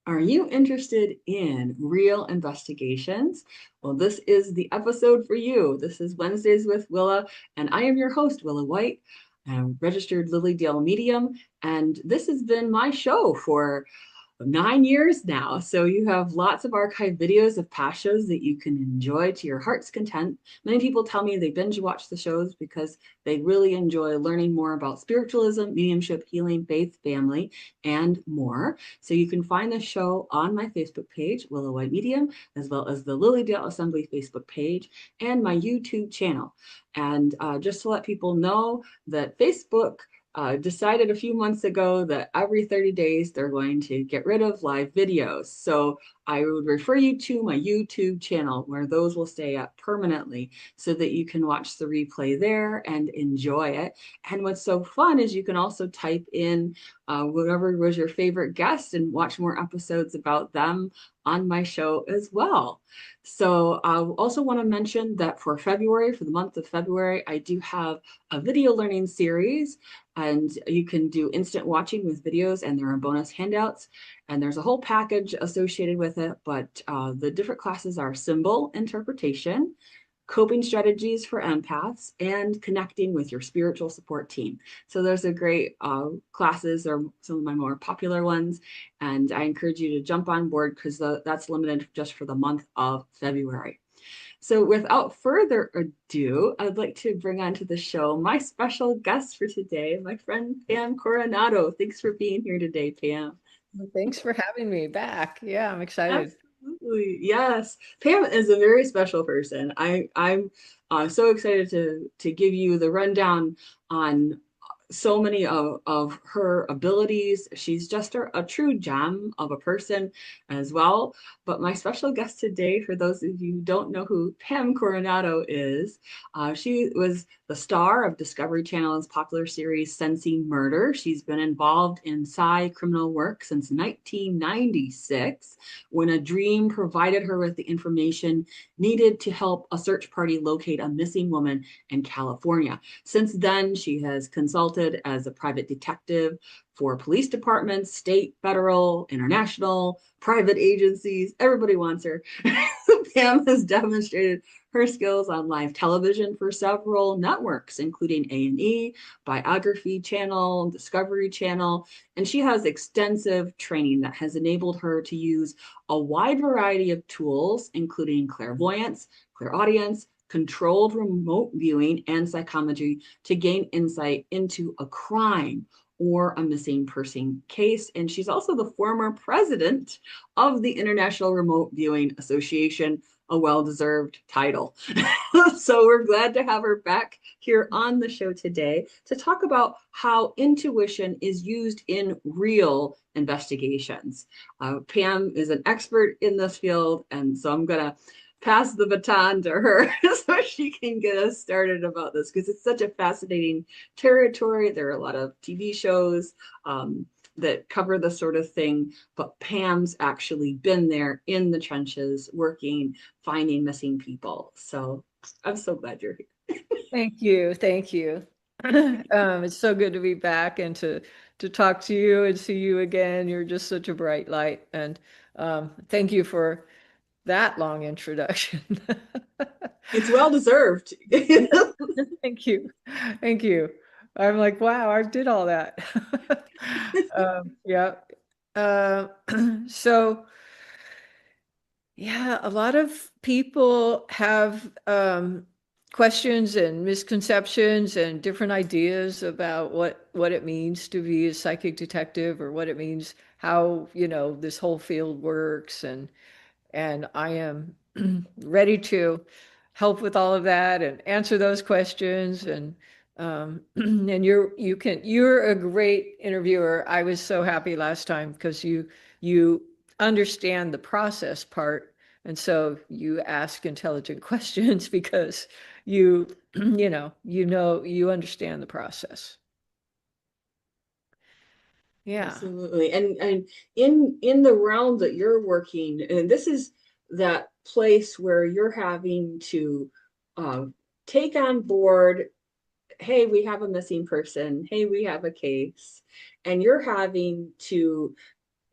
Are you interested in real investigations? Well, this is the episode for you. This is Wednesdays with Willa, and I am your host, Willa White. I'm a registered Lily Dale medium, and this has been my show for 9 years now. So you have lots of archive videos of past shows that you can enjoy to your heart's content. Many people tell me they binge watch the shows because they really enjoy learning more about spiritualism, mediumship, healing, faith, family, and more. So you can find the show on my Facebook page, Willow White Medium, as well as the Lilydale Assembly Facebook page and my YouTube channel. And just to let people know that Facebook decided a few months ago that every 30 days they're going to get rid of live videos. So I would refer you to my YouTube channel where those will stay up permanently so that you can watch the replay there and enjoy it. And what's so fun is you can also type in whatever was your favorite guest and watch more episodes about them on my show as well. So I also want to mention that for February, for the month of February, I do have a video learning series, and you can do instant watching with videos, and there are bonus handouts, and there's a whole package associated with it. But the different classes are symbol interpretation, coping strategies for empaths, and connecting with your spiritual support team. So there's a great classes, or some of my more popular ones, and I encourage you to jump on board because that's limited just for the month of February. So without further ado, I'd like to bring onto the show my special guest for today, my friend Pam Coronado. Thanks for being here today, Pam. Well, thanks for having me back. Yeah, I'm excited. Absolutely. Yes. Pam is a very special person. I'm so excited to give you the rundown on so many of her abilities. She's just a true gem of a person as well. But my special guest today, for those of you who don't know who Pam Coronado is, she was the star of Discovery Channel's popular series Sensing Murder. She's been involved in Psy criminal work since 1996, when a dream provided her with the information needed to help a search party locate a missing woman in California. Since then, she has consulted as a private detective for police departments, state, federal, international, private agencies. Everybody wants her. Pam has demonstrated her skills on live television for several networks, including A&E, Biography Channel, Discovery Channel, and she has extensive training that has enabled her to use a wide variety of tools, including clairvoyance, clairaudience, controlled remote viewing, and psychometry to gain insight into a crime or a missing person case. And she's also the former president of the International Remote Viewing Association, a well-deserved title. So we're glad to have her back here on the show today to talk about how intuition is used in real investigations. Pam is an expert in this field, and so I'm going to pass the baton to her so she can get us started about this because it's such a fascinating territory. There are a lot of TV shows that cover this sort of thing, but Pam's actually been there in the trenches working, finding missing people. So I'm so glad you're here. Thank you. Thank you. It's so good to be back and to talk to you and see you again. You're just such a bright light. And thank you for that long introduction. It's well deserved. Thank you. Thank you. I'm like, wow, I did all that. Yeah. Uh, so yeah, a lot of people have questions and misconceptions and different ideas about what it means to be a psychic detective or what it means, how, this whole field works. And I am ready to help with all of that and answer those questions. And and you're a great interviewer. I was so happy last time because you understand the process part, and so you ask intelligent questions because you you understand the process. Yeah. Absolutely. And in the realm that you're working, and this is that place where you're having to uh, take on board, hey, we have a missing person, hey, we have a case, and you're having to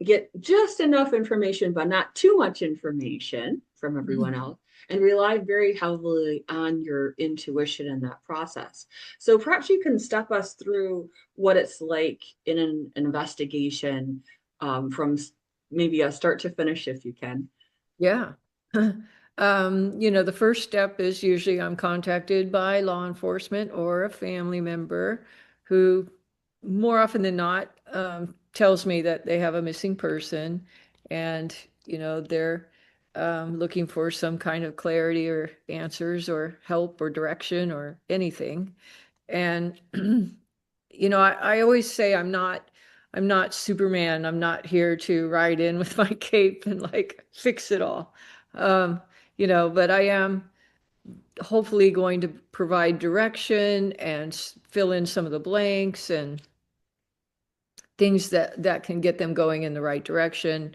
get just enough information, but not too much information from everyone else, and rely very heavily on your intuition in that process. So perhaps you can step us through what it's like in an investigation from maybe a start to finish, if you can. Yeah. The first step is usually I'm contacted by law enforcement or a family member who, more often than not, tells me that they have a missing person and, they're looking for some kind of clarity or answers or help or direction or anything. And I always say I'm not Superman. I'm not here to ride in with my cape and like fix it all. Um, but I am hopefully going to provide direction and fill in some of the blanks and things that can get them going in the right direction.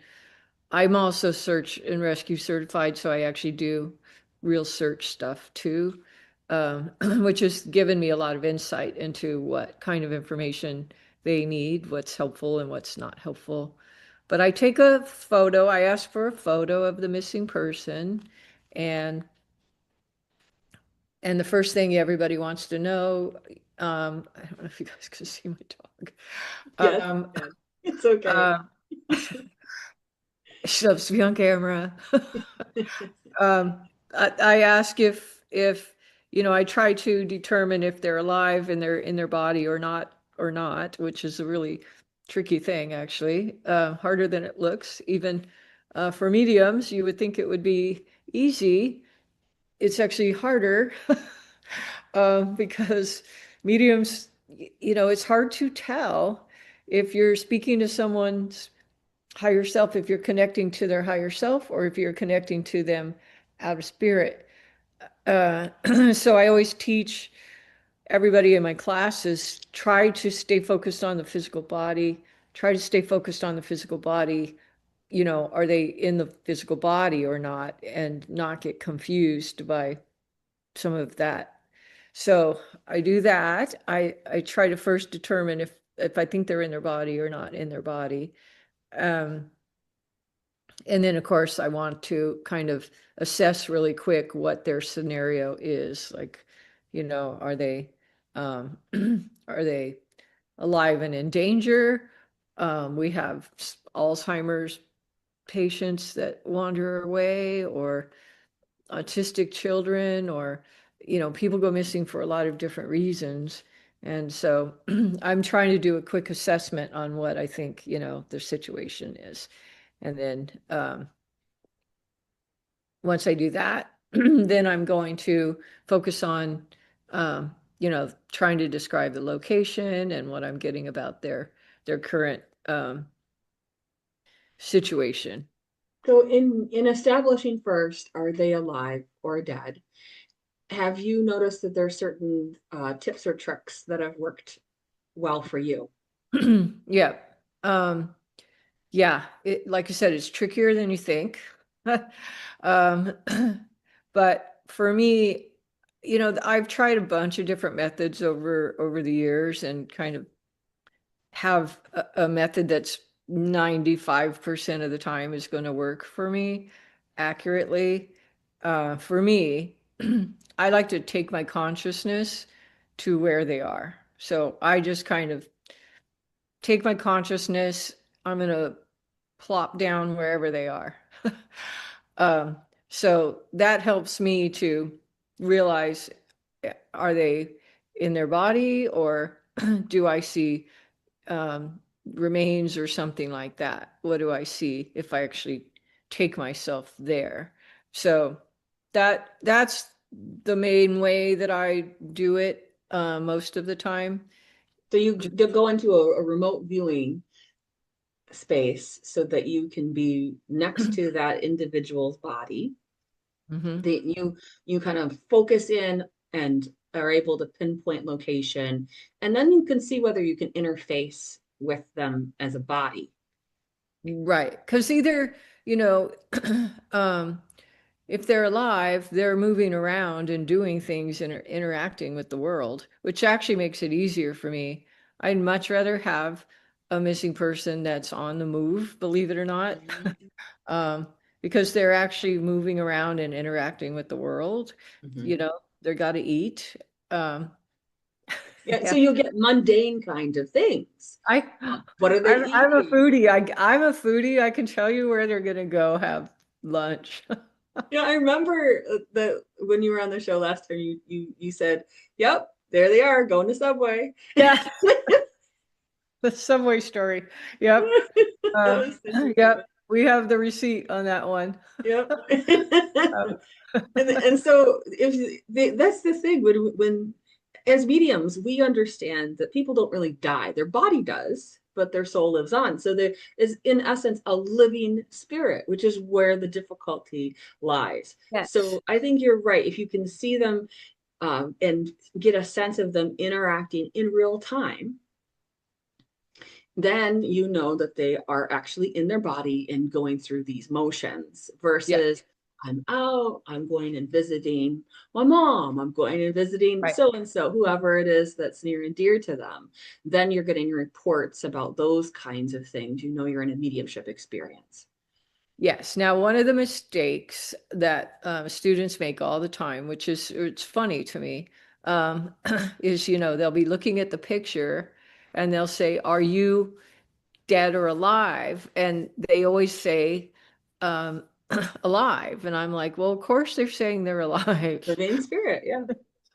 I'm also search and rescue certified, so I actually do real search stuff too, which has given me a lot of insight into what kind of information they need, what's helpful and what's not helpful. But I take a photo, I ask for a photo of the missing person, and and the first thing everybody wants to know, I don't know if you guys can see my dog. Yes, yes. It's okay. Uh, she loves to be on camera. Um, I ask if I try to determine if they're alive and they're in their body or not, which is a really tricky thing, actually, harder than it looks. Even for mediums, you would think it would be easy. It's actually harder because mediums, it's hard to tell if you're speaking to someone's higher self, if you're connecting to their higher self or if you're connecting to them out of spirit. Uh, so I always teach everybody in my classes try to stay focused on the physical body, try to stay focused on the physical body. Are they in the physical body or not, and not get confused by some of that. So I do that. I try to first determine if I think they're in their body or not in their body. Um, And then, of course, I want to kind of assess really quick what their scenario is. Like, are they um, are they alive and in danger? We have Alzheimer's patients that wander away, or autistic children, or people go missing for a lot of different reasons. And so I'm trying to do a quick assessment on what I think, their situation is. And then once I do that, then I'm going to focus on, trying to describe the location and what I'm getting about their current situation. So in establishing first, are they alive or dead? Have you noticed that there are certain tips or tricks that have worked well for you? Yeah. Um, yeah, like I said, it's trickier than you think. Um, but for me, I've tried a bunch of different methods over the years and kind of have a method that's 95% of the time is going to work for me accurately. For me, I like to take my consciousness to where they are. So I just kind of take my consciousness, I'm going to plop down wherever they are. um, so that helps me to realize, are they in their body, or do I see remains or something like that? What do I see if I actually take myself there? So that's the main way that I do it most of the time. So you go into a remote viewing space so that you can be next to that individual's body. Mhm. That you kind of focus in and are able to pinpoint location, and then you can see whether you can interface with them as a body. Right. Because either, you know, um, if they're alive, they're moving around and doing things and interacting with the world, which actually makes it easier for me. I'd much rather have a missing person that's on the move, believe it or not, Mhm. um, because they're actually moving around and interacting with the world. Mhm. You know, they got to eat. Um, Yeah, so yeah, you'll get mundane kind of things. I, What are they I'm a eating? foodie. I'm a foodie. I can tell you where they're gonna go have lunch. Yeah, I remember that when you were on the show last time, you said, "Yep, there they are, going to Subway." Yeah, the Subway story. Yep. That was such a good one. Yep. We have the receipt on that one. Yep. Uh, And so if that's the thing when as mediums we understand that people don't really die. Their body does, but their soul lives on. So there is in essence a living spirit, which is where the difficulty lies. yes. So I think you're right. If you can see them and get a sense of them interacting in real time, then you know that they are actually in their body and going through these motions Yeah. versus I'm out, I'm going and visiting my mom, I'm going and visiting Right. so and so, whoever it is that's near and dear to them. Then you're getting reports about those kinds of things. You know, you're in a mediumship experience. Yes. Now, one of the mistakes that students make all the time, which is it's funny to me, is they'll be looking at the picture and they'll say, "Are you dead or alive?" And they always say, um, "Alive." And I'm like, "Well, of course they're saying they're alive." Living spirit, yeah.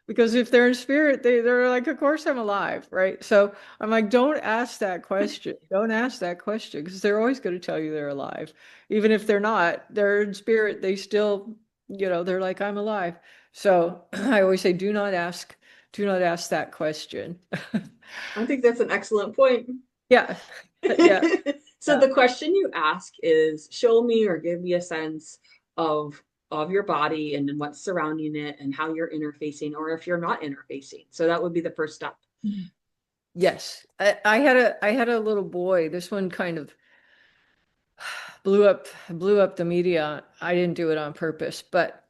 Because if they're in spirit, they're like, of course I'm alive, right? So I'm like, don't ask that question. Don't ask that question because they're always going to tell you they're alive. Even if they're not, they're in spirit, they still, they're like, I'm alive. So I always say, do not ask that question. I think that's an excellent point. Yeah. Yeah. So Yeah. the question you ask is show me or give me a sense of your body and what's surrounding it and how you're interfacing or if you're not interfacing. So that would be the first step. Yes. I had a little boy. This one kind of blew up the media. I didn't do it on purpose, but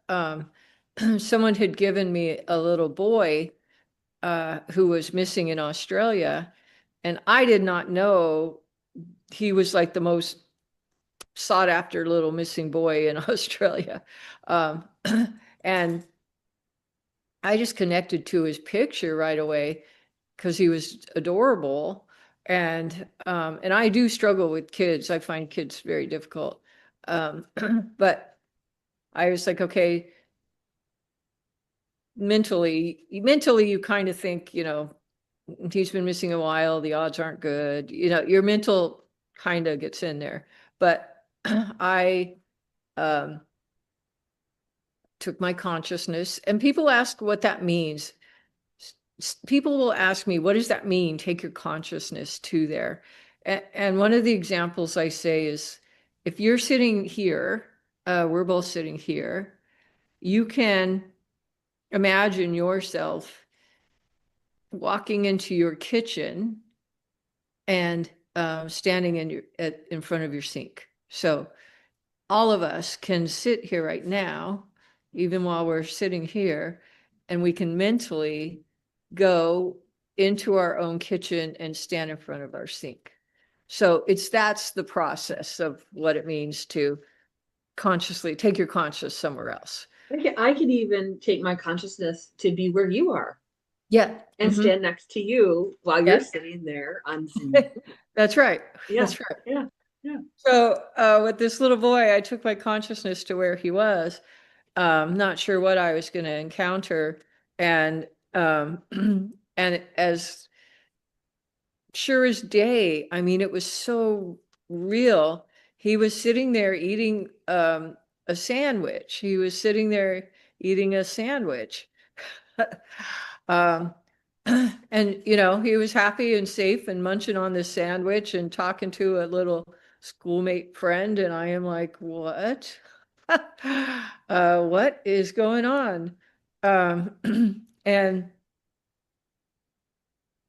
someone had given me a little boy who was missing in Australia, and I did not know he was like the most sought after little missing boy in Australia. Um, and I just connected to his picture right away because he was adorable. And I do struggle with kids. I find kids very difficult. Um, but I was like, okay, mentally, you kind of think, he's been missing a while. The odds aren't good. Your mental kind of gets in there. But I um, took my consciousness, and people ask what that means. People will ask me, what does that mean? Take your consciousness to there. And one of the examples I say is if you're sitting here, we're both sitting here, you can imagine yourself walking into your kitchen and standing in front of your sink. So all of us can sit here right now, even while we're sitting here, and we can mentally go into our own kitchen and stand in front of our sink. So that's the process of what it means to consciously take your conscious somewhere else. I could even take my consciousness to be where you are Yeah. and stand next to you while you're Yeah. sitting there on Zoom. That's right. Yeah, That's right. yeah, yeah. So with this little boy, I took my consciousness to where he was, not sure what I was going to encounter, and um, and as sure as day, I mean, it was so real. He was sitting there eating a sandwich. He was sitting there eating a sandwich. um, and he was happy and safe and munching on this sandwich and talking to a little schoolmate friend, and I am like, what? What is going on? And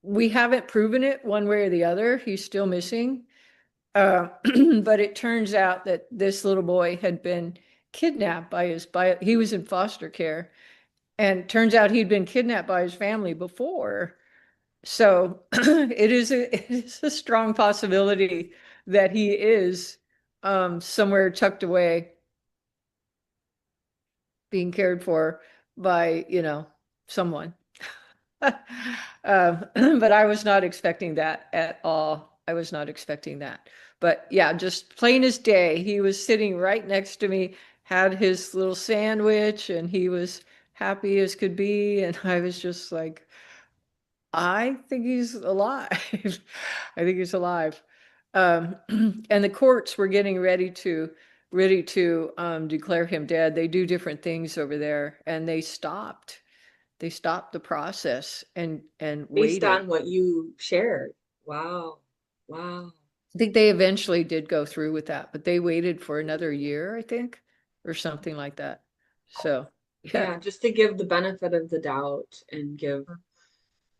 we haven't proven it one way or the other. He's still missing. Uh, but it turns out that this little boy had been kidnapped he was in foster care, and turns out he'd been kidnapped by his family before. So it is a strong possibility that he is somewhere tucked away, being cared for by, someone. But I was not expecting that at all. I was not expecting that. But yeah, just plain as day, he was sitting right next to me, had his little sandwich, and he was happy as could be. And I was just like, I think he's alive. I think he's alive. Um, and the courts were getting ready to declare him dead. They do different things over there, and they stopped. They stopped the process and Based waited. on what you shared. Wow. Wow. I think they eventually did go through with that, but they waited for another year, I think, or something like that. So, yeah, Yeah, just to give the benefit of the doubt and give,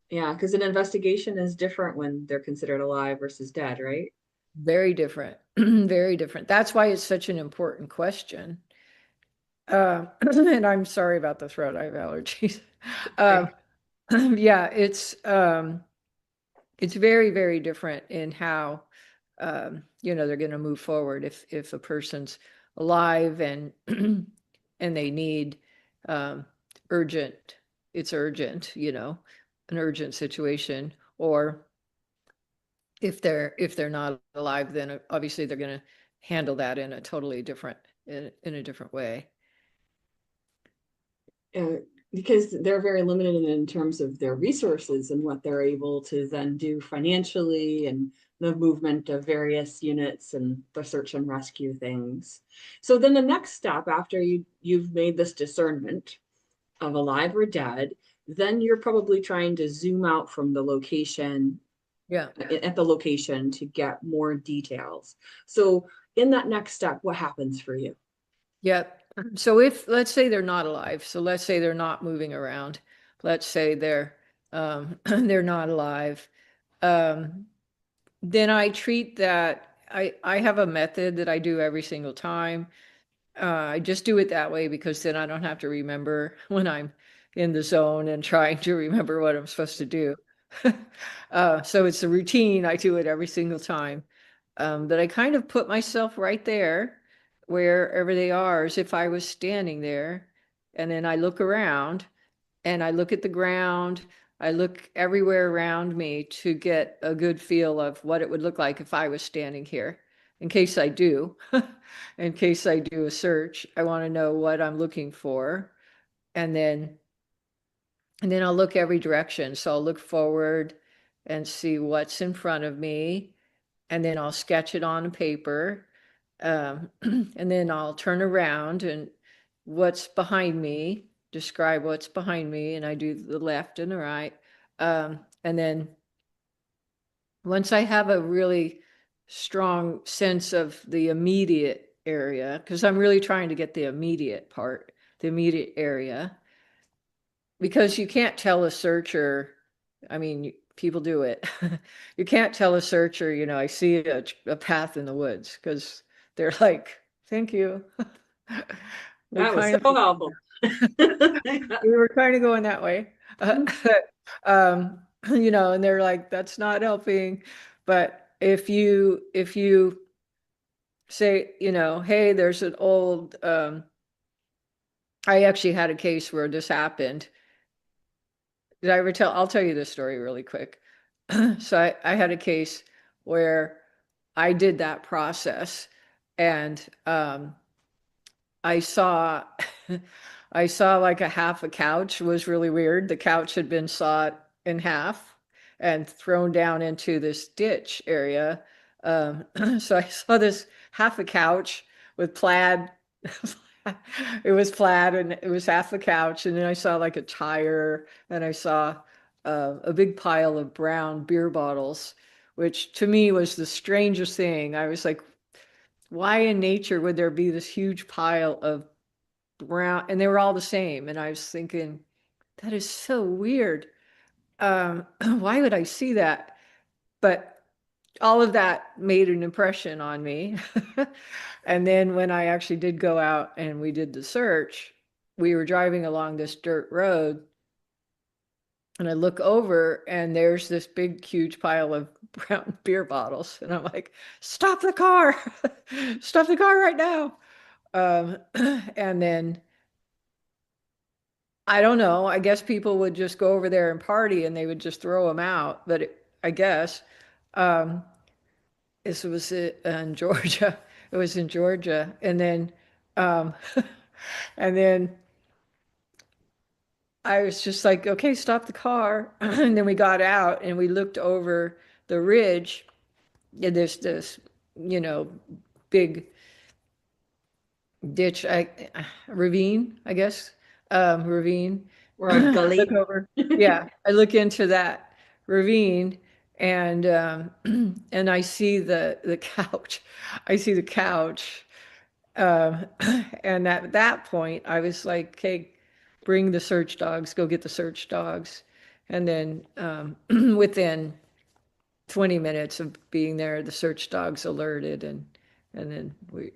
yeah, because an investigation is different when they're considered alive versus dead, right? very different. Very different. That's why it's such an important question. And I'm sorry about the throat. I have allergies. Um, Okay. yeah, it's very, very different in how they're going to move forward if a person's alive and and they need um, urgent, it's urgent, an urgent situation, or if they're not alive, then obviously they're going to handle that in a totally different in a different way. uh, because they're very limited in terms of their resources and what they're able to then do financially and the movement of various units and the search and rescue things. So then the next step after you've made this discernment of alive or dead, then you're probably trying to zoom out from the location Yeah. at the location to get more details. So in that next step, what happens for you? Yep. So if let's say they're not alive, so let's say they're not moving around, let's say they're they're not alive, um, then I treat that. I have a method that I do every single time. I just do it that way because then I don't have to remember when I'm in the zone and trying to remember what I'm supposed to do. So it's a routine. I do it every single time. But I kind of put myself right there, wherever they are, as if I was standing there. And then I look around and I look at the ground. I look everywhere around me to get a good feel of what it would look like if I was standing here. In case I do, in case I do a search, I want to know what I'm looking for. And then I'll look every direction. So I'll look forward and see what's in front of me, and then I'll sketch it on a paper. And then I'll turn around and what's behind me, describe what's behind me, and I do the left and the right. And then once I have a really strong sense of the immediate area, because I'm really trying to get the immediate part, the immediate area, because you can't tell a searcher, I mean, people do it. You can't tell a searcher, I see a path in the woods because they're like, thank you. We're That was kind so of helpful. we were kind of going that way. Um, and they're like, that's not helping. But if you say, hey, there's an old I actually had a case where this happened. Did I ever tell? I'll tell you this story really quick. So I had a case where I did that process, and I saw I saw like a half a couch was really weird. The couch had been sawed in half and thrown down into this ditch area. So I saw this half a couch with plaid. It was plaid and it was half a couch. And then I saw like a tire and I saw a big pile of brown beer bottles, which to me was the strangest thing. I was like, why in nature would there be this huge pile of brown? And they were all the same. And I was thinking, that is so weird. Why would I see that? But all of that made an impression on me. And then when I actually did go out and we did the search, we were driving along this dirt road And I look over and there's this big, huge pile of brown beer bottles. And I'm like, stop the car, stop the car right now. Um, and then I don't know, I guess people would just go over there and party and they would just throw them out. But I guess um, this was in Georgia. It was in Georgia. Um, and then I was just like, okay, stop the car. And then we got out and we looked over the ridge. And there's this, you know, big ditch, ravine, I guess, ravine. Or a Look gully. over. Yeah, I look into that ravine and and I see the couch. I see the couch. Um, and at that point, I was like, okay, bring the search dogs, go get the search dogs. And then within 20 minutes of being there, the search dogs alerted and then we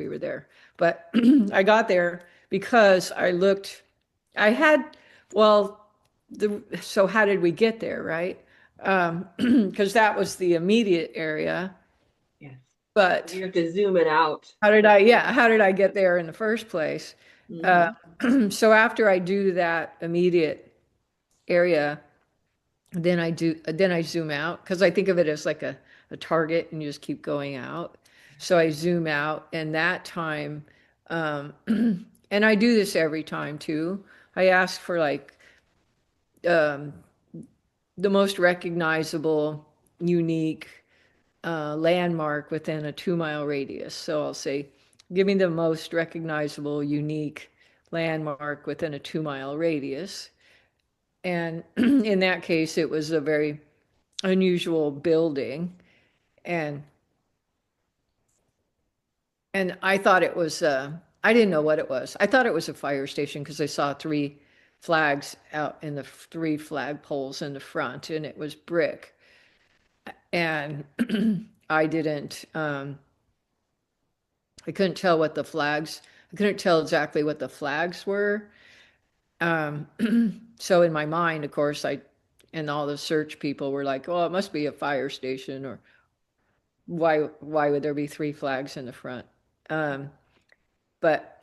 were there. But I got there because I had, well, so how did we get there, right? Because that was the immediate area. Yes. But You have to zoom it out. how did I get there in the first place? Uh, Hmm. so after I do that immediate area, then I zoom out because I think of it as like a target and you just keep going out. So I zoom out and that time, um, and I do this every time too. I ask for like um, the most recognizable, unique landmark within a 2 mile radius. So I'll say, give me the most recognizable, unique landmark within a 2 mile radius. And in that case, it was a very unusual building. And I thought it was I didn't know what it was. I thought it was a fire station because I saw three flags out in the three flag poles in the front and it was brick. And I didn't I couldn't tell what the flags, I couldn't tell exactly what the flags were. Um, so in my mind, of course, and all the search people were like, "Oh, it must be a fire station," or why would there be three flags in the front?" Um, but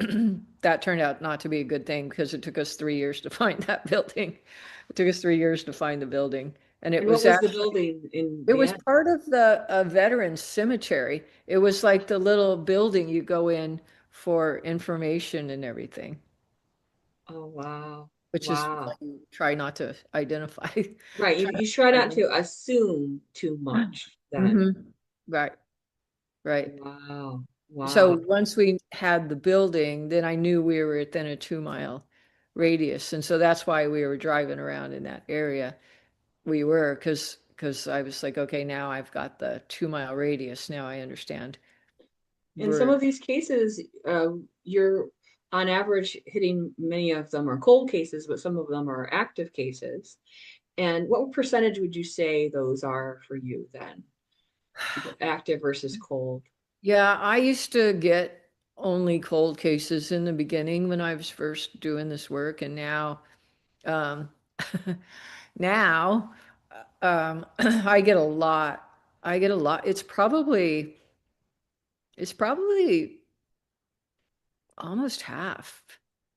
that turned out not to be a good thing because it took us 3 years to find that building. It took us 3 years to find the building, and And what was the building in it the was end? part of the veterans cemetery. It was like the little building you go in for information and everything, Oh, wow. which is why Wow. you try not to identify. Right. Try You try not not to to assume too much then. hmm Right, right. Wow. So Wow. once we had the building, then I knew we were within a 2 mile radius. And so that's why we were driving around in that area. We were, because I was like, okay, now I've got the 2 mile radius. Now I understand. In some We're of these cases, you're on average hitting, many of them are cold cases, but some of them are active cases. And what percentage would you say those are for you then? Active versus cold? Yeah, I used to get only cold cases in the beginning when I was first doing this work, and now, um, now, I get a lot. I get a lot. It's probably almost half.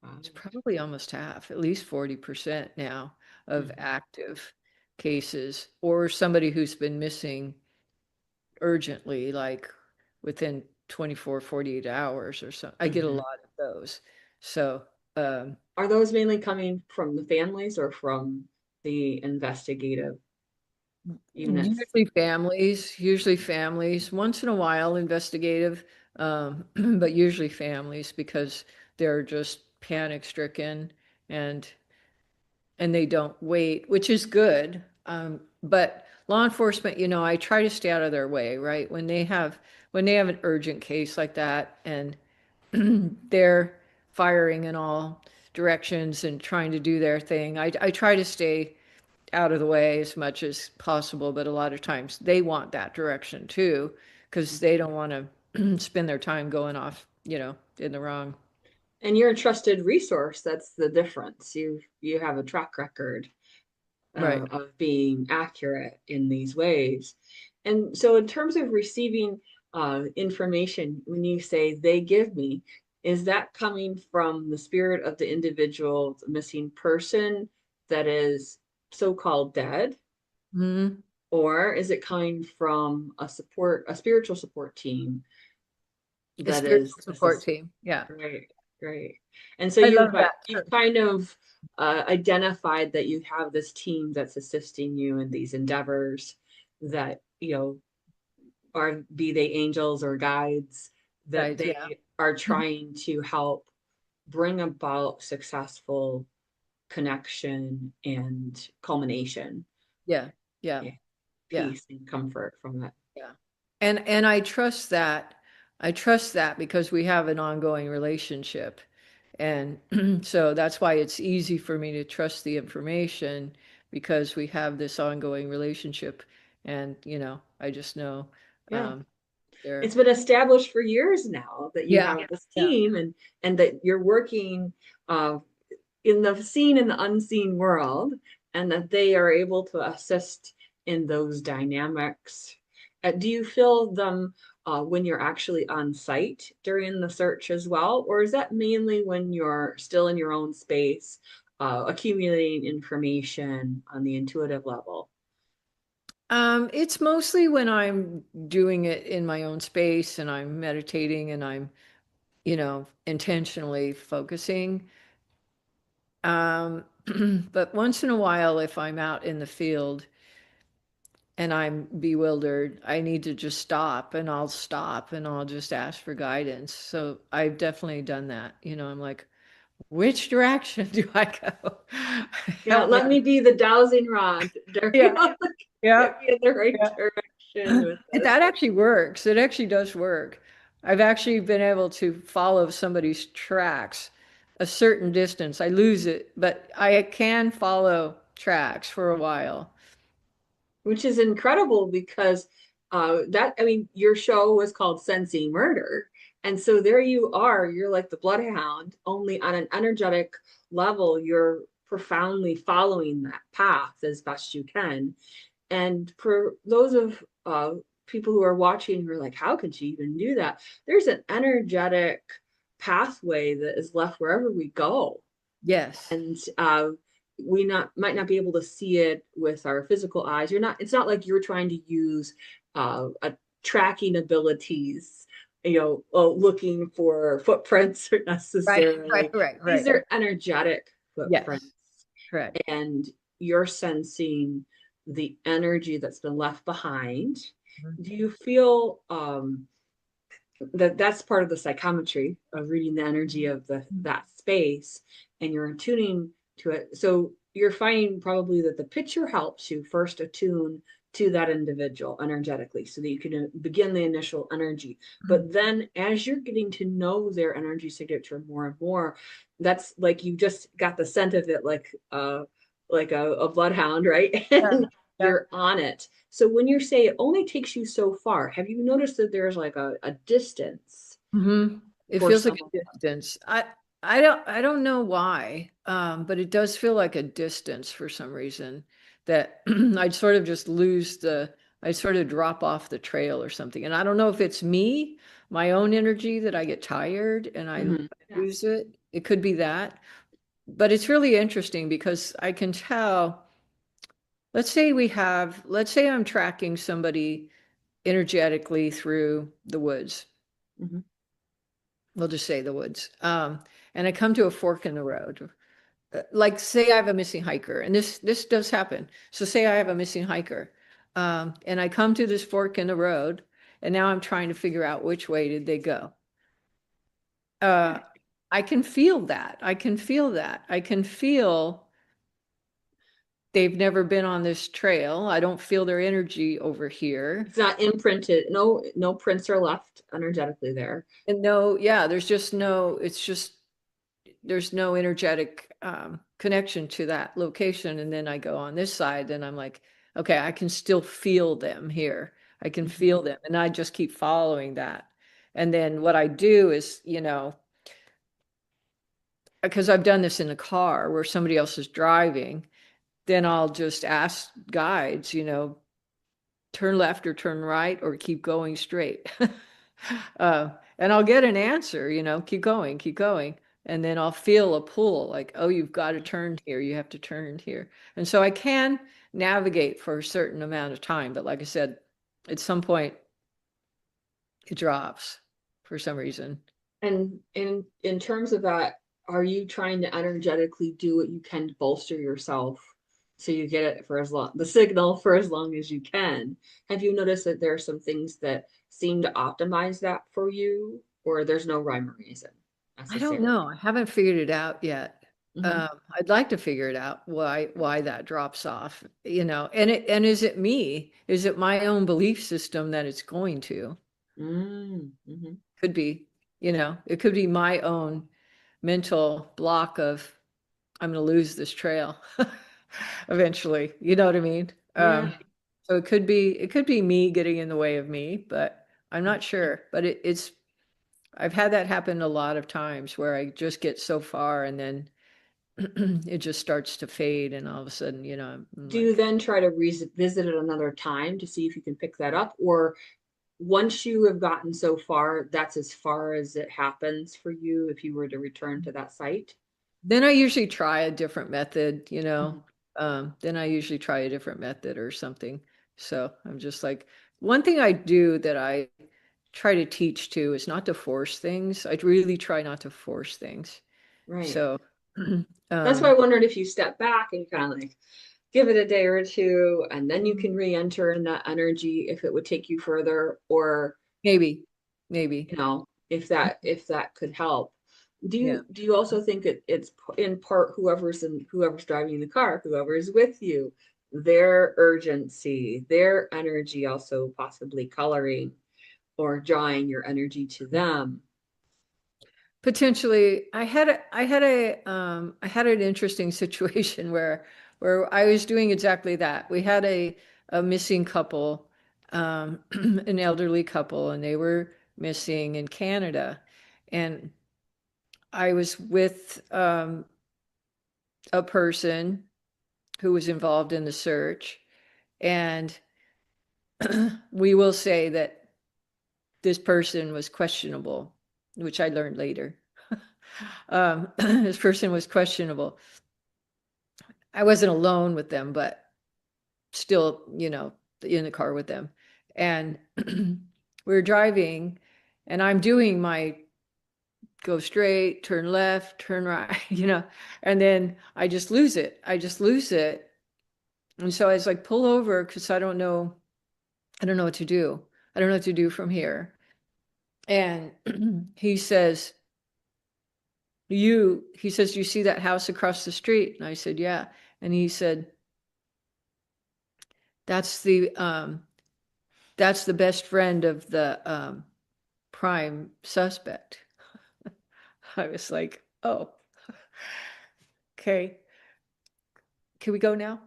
Wow. It's probably almost half, at least 40% now of Mhm. active cases, or somebody who's been missing urgently, like within 24, 48 hours or so. I get a Mhm. lot of those. So, um, Are those mainly coming from the families or from the investigative units? usually families, once in a while investigative, but usually families because they're just panic stricken and they don't wait, which is good. But law enforcement, I try to stay out of their way, right? When they have an urgent case like that and they're firing in all directions and trying to do their thing, I try to stay out of the way as much as possible. But a lot of times they want that direction too, because they don't want to spend their time going off, in the wrong. And you're a trusted resource. That's the difference. You have a track record. Right. of being accurate in these ways. And so, in terms of receiving information, when you say they give me, is that coming from the spirit of the individual, the missing person that is so-called dead? Mhm. Or is it coming from a spiritual support team A that spiritual is support team. Yeah. right, right. And so I love that you've too. kind of identified that you have this team that's assisting you in these endeavors that, are be they angels or guides, that Right. Yeah. they are Mhm. trying to help bring about successful connection and culmination, Yeah. Yeah. and Yeah. peace and comfort from that. Yeah. And I trust that. I trust that because we have an ongoing relationship. And so that's why it's easy for me to trust the information because we have this ongoing relationship. And, I just know Yeah. they're, It's been established for years now that you yeah, have this yeah, team, and that you're working uh, in the seen and the unseen world, and that they are able to assist in those dynamics. Do you feel them when you're actually on site during the search as well, or is that mainly when you're still in your own space, accumulating information on the intuitive level? It's mostly when I'm doing it in my own space and I'm meditating and I'm, intentionally focusing. Um, but once in a while, if I'm out in the field and I'm bewildered, I need to just stop and I'll just ask for guidance. So I've definitely done that. I'm like, which direction do I go? Yeah, Help me. let me be the dowsing rod. Yeah, yeah, Get me in the right yeah. direction with this. That actually works. It actually does work. I've actually been able to follow somebody's tracks a certain distance. I lose it, but I can follow tracks for a while. Which is incredible because I mean, your show was called Sensing Murder. And so there you are, you're like the bloodhound, only on an energetic level, you're profoundly following that path as best you can. And for those of people who are watching who are like, how could she even do that? There's an energetic pathway that is left wherever we go. Yes. And we not might not be able to see it with our physical eyes. It's not like you're trying to use a tracking abilities, looking for footprints Right, right, necessarily. right, These right. are energetic footprints, Yes, correct. and you're sensing the energy that's been left behind. Mhm. Do you feel that's part of the psychometry of reading the energy of that space, and you're attuning to it? So you're finding probably that the picture helps you first attune to that individual energetically so that you can begin the initial energy. But then as you're getting to know their energy signature more and more, that's like you just got the scent of it, like a bloodhound, right? Yeah, And yeah. you're on it. So when you say it only takes you so far, have you noticed that there's like a distance It for feels like some of a distance. I don't know why, but it does feel like a distance for some reason that I'd sort of just I sort of drop off the trail or something. And I don't know if it's me, my own energy that I get tired and I them? Yeah. lose it. It could be that. But it's really interesting because I can tell, let's say I'm tracking somebody energetically through the woods. Hmm. We'll just say the woods. And I come to a fork in the road. Like say I have a missing hiker, and this does happen. So say I have a missing hiker, and I come to this fork in the road, and now I'm trying to figure out which way did they go. Uh, I can feel that. I can feel that. I can feel they've never been on this trail. I don't feel their energy over here. It's not imprinted. No prints are left energetically there. And no, yeah, there's no energetic connection to that location. And then I go on this side, and I'm like, okay, I can still feel them here. I can Mhm. feel them. And I just keep following that. And then what I do is, because I've done this in a car where somebody else is driving, then I'll just ask guides, turn left or turn right or keep going straight. uh, and I'll get an answer, keep going, keep going. And then I'll feel a pull like, oh, you've got to turn here. You have to turn here. And so I can navigate for a certain amount of time. But like I said, at some point it drops for some reason. And in terms of that, are you trying to energetically do what you can to bolster yourself so you get it for as long the signal for as long as you can? Have you noticed that there are some things that seem to optimize that for you, or there's no rhyme or reason I don't necessarily? know. I haven't figured it out yet. Hmm. I'd like to figure it out why that drops off, and is it me? Is it my own belief system that it's going to? Mm-hmm. Could be, it could be my own mental block of I'm going to lose this trail eventually. You know what I mean? Yeah. So it could be me getting in the way of me, but I'm not sure. But it's I've had that happen a lot of times where I just get so far and then it just starts to fade, and all of a sudden, I'm Do you like, then try to revisit it another time to see if you can pick that up, or once you have gotten so far, that's as far as it happens for you if you were to return to that site? then I usually try a different method, Mhm. then I usually try a different method or something. So I'm just like, one thing I do that I try to teach too is not to force things. I really try not to force things. Right. So, That's why I um, wondered if you step back and kind of like give it a day or two, and then you can Mhm. re-enter in that energy if it would take you further, or maybe, maybe, if that could help. Do yeah. you also think it's in part whoever's driving the car, whoever's with you, their urgency, their energy also possibly coloring or drawing your energy to them? Potentially, I had an interesting situation where I was doing exactly that. We had a missing couple, an elderly couple, and they were missing in Canada, and I was with a person who was involved in the search, and we will say that this person was questionable, which I learned later. This person was questionable. I wasn't alone with them, but still, in the car with them. And we were driving, and I'm doing my go straight, turn left, turn right, and then I just lose it. I just lose it. And so I was like, pull over because I don't know what to do. I don't know what to do from here. And he says, you see that house across the street? And I said, yeah. And he said, that's the that's the best friend of the prime suspect. I was like, oh, okay, can we go now?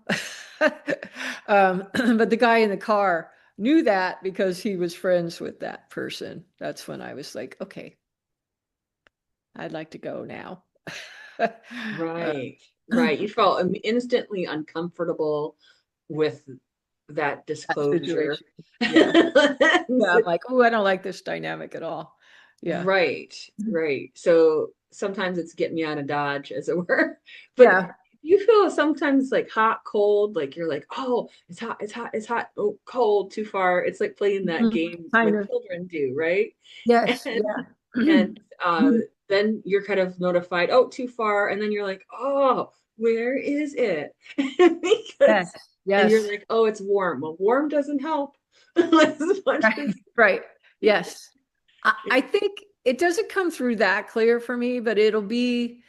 But the guy in the car knew that because he was friends with that person. That's when I was like, okay, I'd like to go now. uh, Right, right. You felt instantly uncomfortable with that that disclosure. situation. Yeah. Yeah. I'm like, oh, I don't like this dynamic at all. Yeah. Right, right. So sometimes it's get me out of Dodge, as it were. But Yeah. you feel sometimes like hot, cold, like you're like, oh, it's hot, it's hot, it's hot, oh, cold, too far. It's like playing that Mhm. game Kind when of. children do, right? Yes. And Yeah. and then you're kind of notified, oh, too far, and then you're like, oh, where is it? Yes. Because and you're Yes. like, oh, it's warm. Well, warm doesn't help as much Right. as Right. Yes. I think it doesn't come through that clear for me, but it'll be,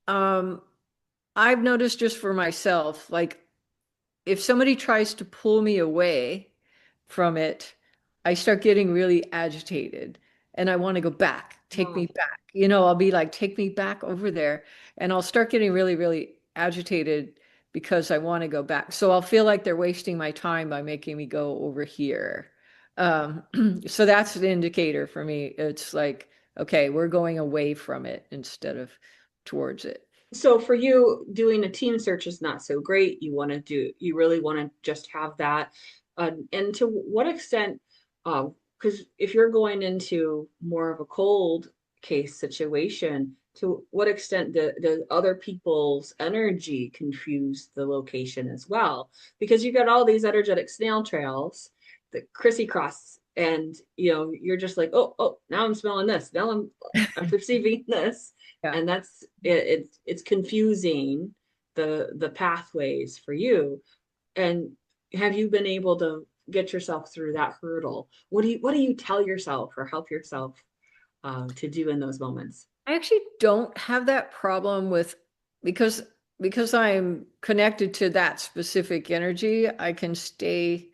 um, I've noticed just for myself, like if somebody tries to pull me away from it, I start getting really agitated and I want to go back, take oh, me back. I'll be like, take me back over there. And I'll start getting really, really agitated because I want to go back. So I'll feel like they're wasting my time by making me go over here. Um, so that's an indicator for me. It's like, okay, we're going away from it instead of towards it. So for you, doing a team search is not so great. You really want to just have that. And to what extent, because if you're going into more of a cold case situation, to what extent do other people's energy confuse the location as well? Because you got all these energetic snail trails that crissy-cross, and you're just like, oh, now I'm smelling this. Now I'm perceiving this, Yeah. and it's confusing the pathways for you. And have you been able to get yourself through that hurdle? What do you tell yourself or help yourself to do in those moments? I actually don't have that problem with because because I'm connected to that specific energy, I can stay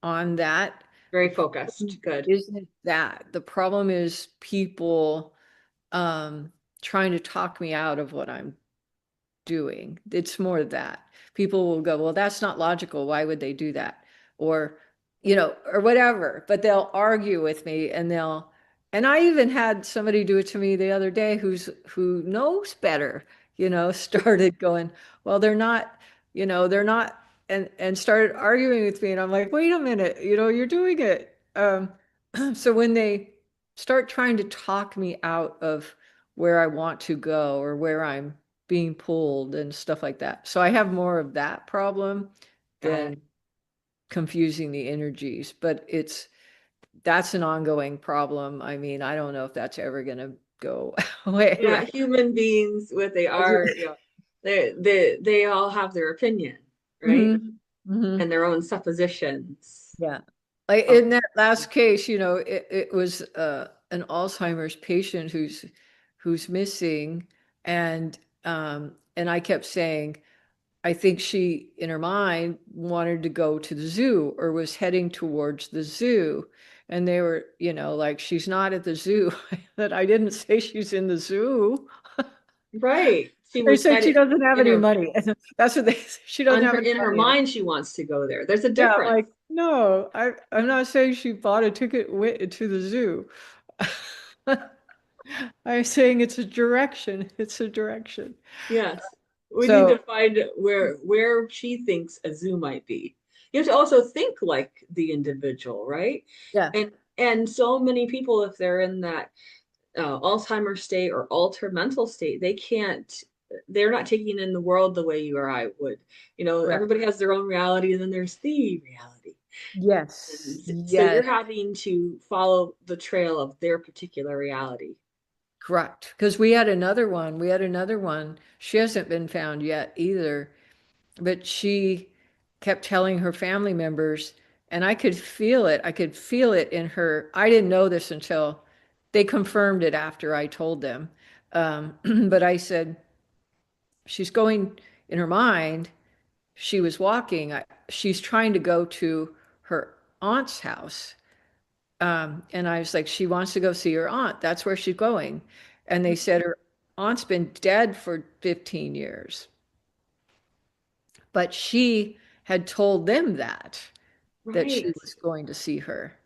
on that. The Very focused. problem Good. isn't that. The problem is people trying to talk me out of what I'm doing. It's more that people will go, well, that's not logical. Why would they do that? Or, or whatever. But they'll argue with me and I even had somebody do it to me the other day who knows better, started going, well, they're not, and started arguing with me. And I'm like, wait a minute, you're doing it. So when they start trying to talk me out of where I want to go or where I'm being pulled and stuff like that. So I have more of that problem Got it. than confusing the energies, but that's an ongoing problem. I mean, I don't know if that's ever going to go away, Yeah, right? human beings, what they are, they all have their opinion, right? Hmm. Hmm. And their own suppositions. Yeah. Like Of, in that last case, it was an Alzheimer's patient who's missing, and I kept saying, I think she, in her mind, wanted to go to the zoo or was heading towards the zoo. And they were, like, she's not at the zoo. That I didn't say she's in the zoo. right. She They was said she headed doesn't have in any her money. That's what they she doesn't have any in her money. mind, she wants to go there. There's a Yeah, I'm difference. like, no, I'm not saying she bought a ticket to the zoo. I'm saying it's a direction. It's a direction. Yes. We need to So, find where she thinks a zoo might be. You have to also think like the individual, right? yeah, And so many people, if they're in that Alzheimer's state or altered mental state, they're not taking in the world the way you or I would. correct. Everybody has their own reality, and then there's the reality. And Yes, so you're yes. having to follow the trail of their particular reality. Correct. Because we had another one. We had another one. She hasn't been found yet either, but she kept telling her family members, and I could feel it. I could feel it in her. I didn't know this until they confirmed it after I told them. But I said, she's going in her mind. She was walking. She's trying to go to her aunt's house. And I was like, she wants to go see her aunt. That's where she's going. And they said her aunt's been dead for 15 years. But she had told them that she Right. was going to see her.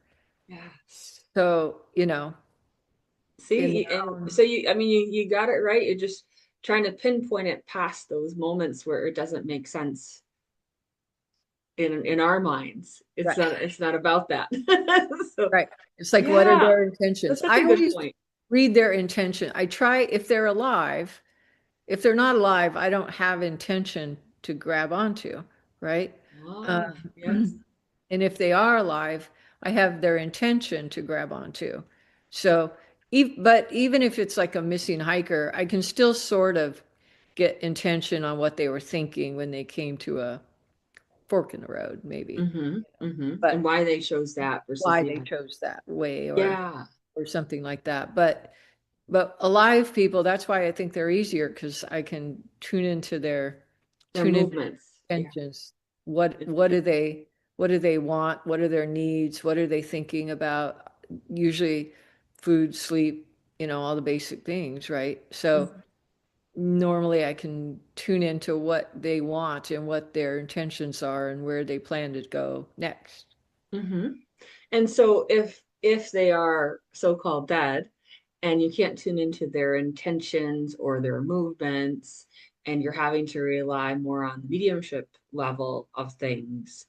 Yes. So, in See, their and own, so I mean, you got it right. You're just trying to pinpoint it past those moments where it doesn't make sense in our minds. right, It's not about that. So, right. It's like, what are yeah, their that's intentions? such I a good always point. read their intention. I try, if they're alive, if they're not alive, I don't have intention to grab onto, right? Ah, yes. Um, and if they are alive, I have their intention to grab onto. So, but even if it's like a missing hiker, I can still sort of get intention on what they were thinking when they came to a fork in the road, maybe, And but why they chose that versus why the they other. chose that way Yeah, or something like that. But alive people, that's why I think they're easier because I can their tune into movements. their Yeah. intentions. What do they want? What are their needs? What are they thinking about? Usually food, sleep, all the basic things, right? So normally I can tune into what they want and what their intentions are and where they plan to go next. Mm-hmm. And so if they are so-called dead, and you can't tune into their intentions or their movements, and you're having to rely more on the mediumship level of things.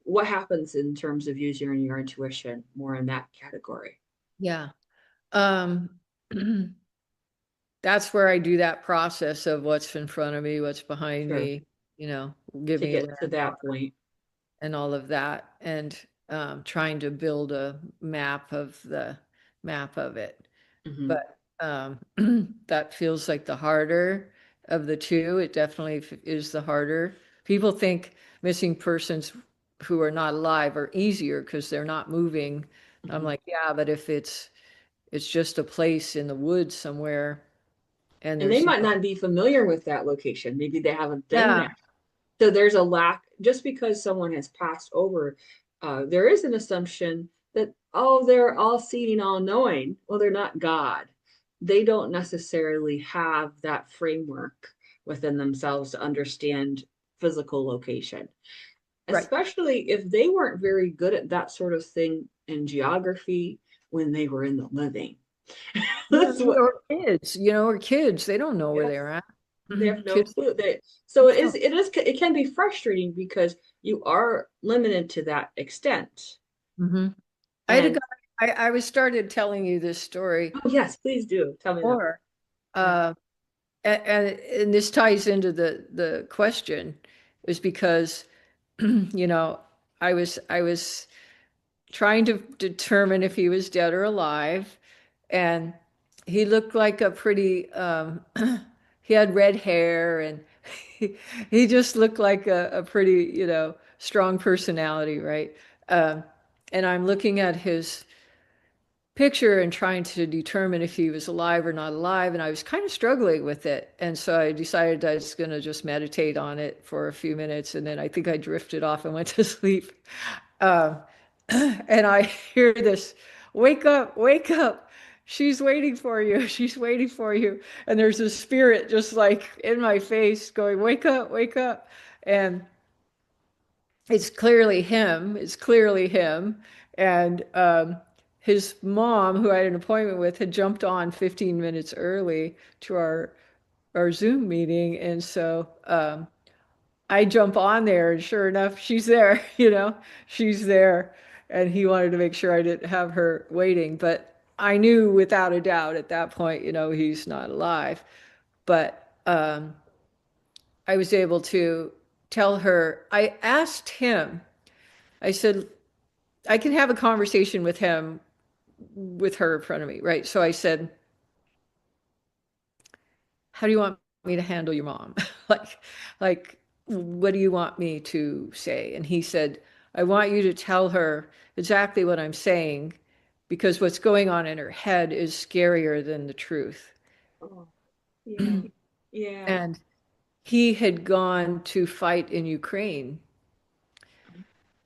What happens in terms of using your intuition more in that category? Yeah. Um, that's where I do that process of what's in front of me, what's behind Sure. me, you know, give To me a get to that landmark point. and all of that, and trying to build a map of it. Hmm. But that feels like the harder of the two. It definitely is the harder. People think missing persons who are not alive are easier because they're not moving. I'm Hmm. like, yeah, but if it's just a place in the woods somewhere and And they there's might no, not be familiar with that location. Maybe they haven't been yeah. there. So there's a lack, just because someone has passed over, there is an assumption that, oh, they're all seeing, all knowing. Well, they're not God. They don't necessarily have that framework within themselves to understand physical location, Right. especially if they weren't very good at that sort of thing in geography when they were in the living. Yeah, That's what, or kids, they don't know where yes, they're at. they have no Kids, clue. So no. it can be frustrating because you are limited to that extent. Hmm. I had a guy, And I was started telling you this story oh yes, please do tell me that. before. Yeah. Uh, and this ties into the question, is because I was trying to determine if he was dead or alive, and he looked like a pretty he had red hair, and he just looked like a pretty strong personality, right? um, and I'm looking at his picture and trying to determine if he was alive or not alive. And I was kind of struggling with it. And so I decided I was going to just meditate on it for a few minutes. And then I think I drifted off and went to sleep. Um, and I hear this, wake up, wake up. She's waiting for you. She's waiting for you. And there's a spirit just like in my face going, wake up, wake up. And it's clearly him. It's clearly him. And his mom, who I had an appointment with, had jumped on 15 minutes early to our Zoom meeting. And so I jump on there, and sure enough, she's there, she's there. And he wanted to make sure I didn't have her waiting. But I knew without a doubt at that point, he's not alive. But I was able to tell her, I asked him, I said, I can have a conversation with him with her in front of me, right? So I said, how do you want me to handle your mom? like, like, what do you want me to say? And he said, I want you to tell her exactly what I'm saying because what's going on in her head is scarier than the truth. Oh, yeah. Yeah. And he had gone to fight in Ukraine,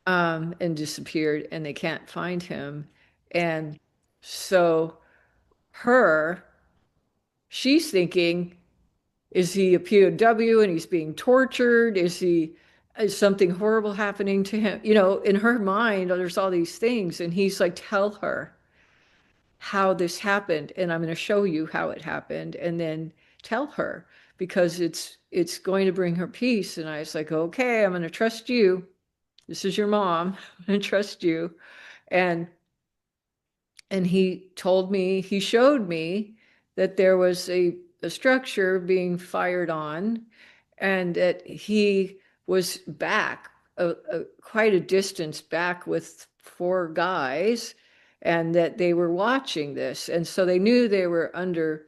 and disappeared, and they can't find him. And so her, she's thinking, is he a POW and he's being tortured? Is something horrible happening to him? In her mind, there's all these things. And he's like, tell her how this happened. And I'm going to show you how it happened. And then tell her because it's going to bring her peace. And I was like, okay, I'm going to trust you. This is your mom. I'm going to trust you. And he told me, he showed me that there was a structure being fired on, and that he was back quite a distance back with four guys, and that they were watching this. And so they knew they were under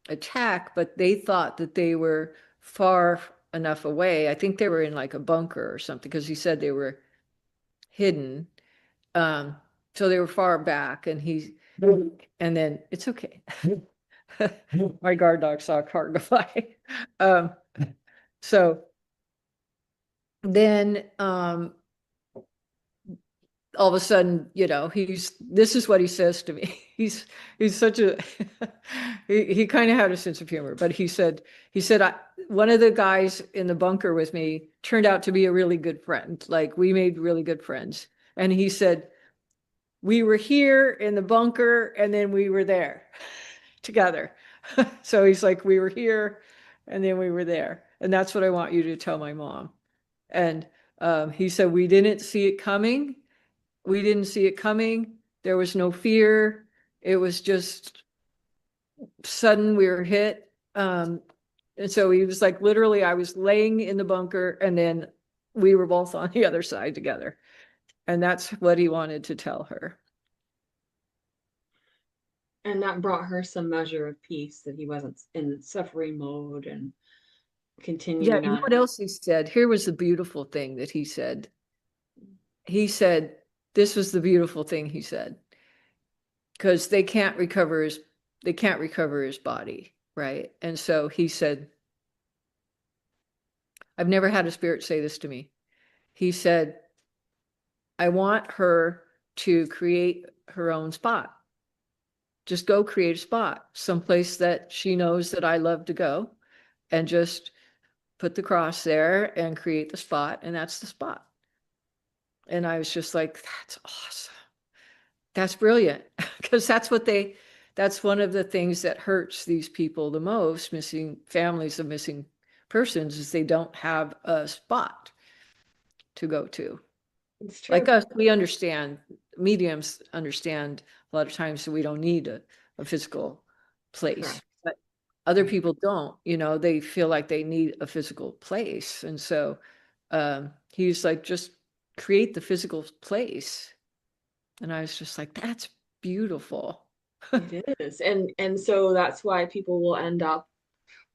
attack, but they thought that they were far enough away. I think they were in like a bunker or something because he said they were hidden. Um, so they were far back, and then it's okay. My guard dog saw a car go by. Um, so then all of a sudden, this is what he says to me. He's such a he kind of had a sense of humor, but he said one of the guys in the bunker with me turned out to be a really good friend. Like we made really good friends. And he said, we were here in the bunker and then we were there together. So he's like, we were here and then we were there. And that's what I want you to tell my mom. And he said, we didn't see it coming. We didn't see it coming. There was no fear. It was just sudden we were hit. And so he was like, literally, I was laying in the bunker and then we were both on the other side together. And that's what he wanted to tell her. And that brought her some measure of peace that he wasn't in suffering mode and Yeah, continuing you know on. what else he said? Here was the beautiful thing that he said. He said, this was the beautiful thing he said, because they can't recover his body, right? And so he said, I've never had a spirit say this to me. He said, I want her to create her own spot. Just go create a spot, someplace that she knows that I love to go, and just put the cross there and create the spot, and that's the spot. And I was just like, that's awesome. That's brilliant. Because that's one of the things that hurts these people the most, missing families of missing persons, is they don't have a spot to go to. It's Like true. us, we understand, mediums understand a lot of times that we don't need a physical place. Correct. But other Right. people don't, they feel like they need a physical place. And so he's like, just create the physical place. And I was just like, that's beautiful. It is. And so that's why people will end up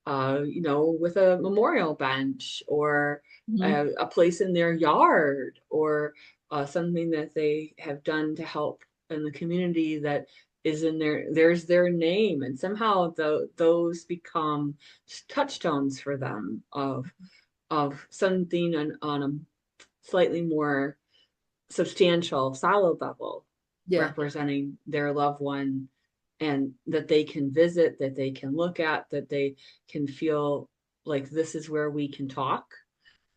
with a memorial bench or Mhm. a place in their yard or something that they have done to help in the community that is in there's their name, and somehow those become touchstones for them of something on a slightly more substantial, solid level, Yeah. representing their loved one, and that they can visit, that they can look at, that they can feel like this is where we can talk,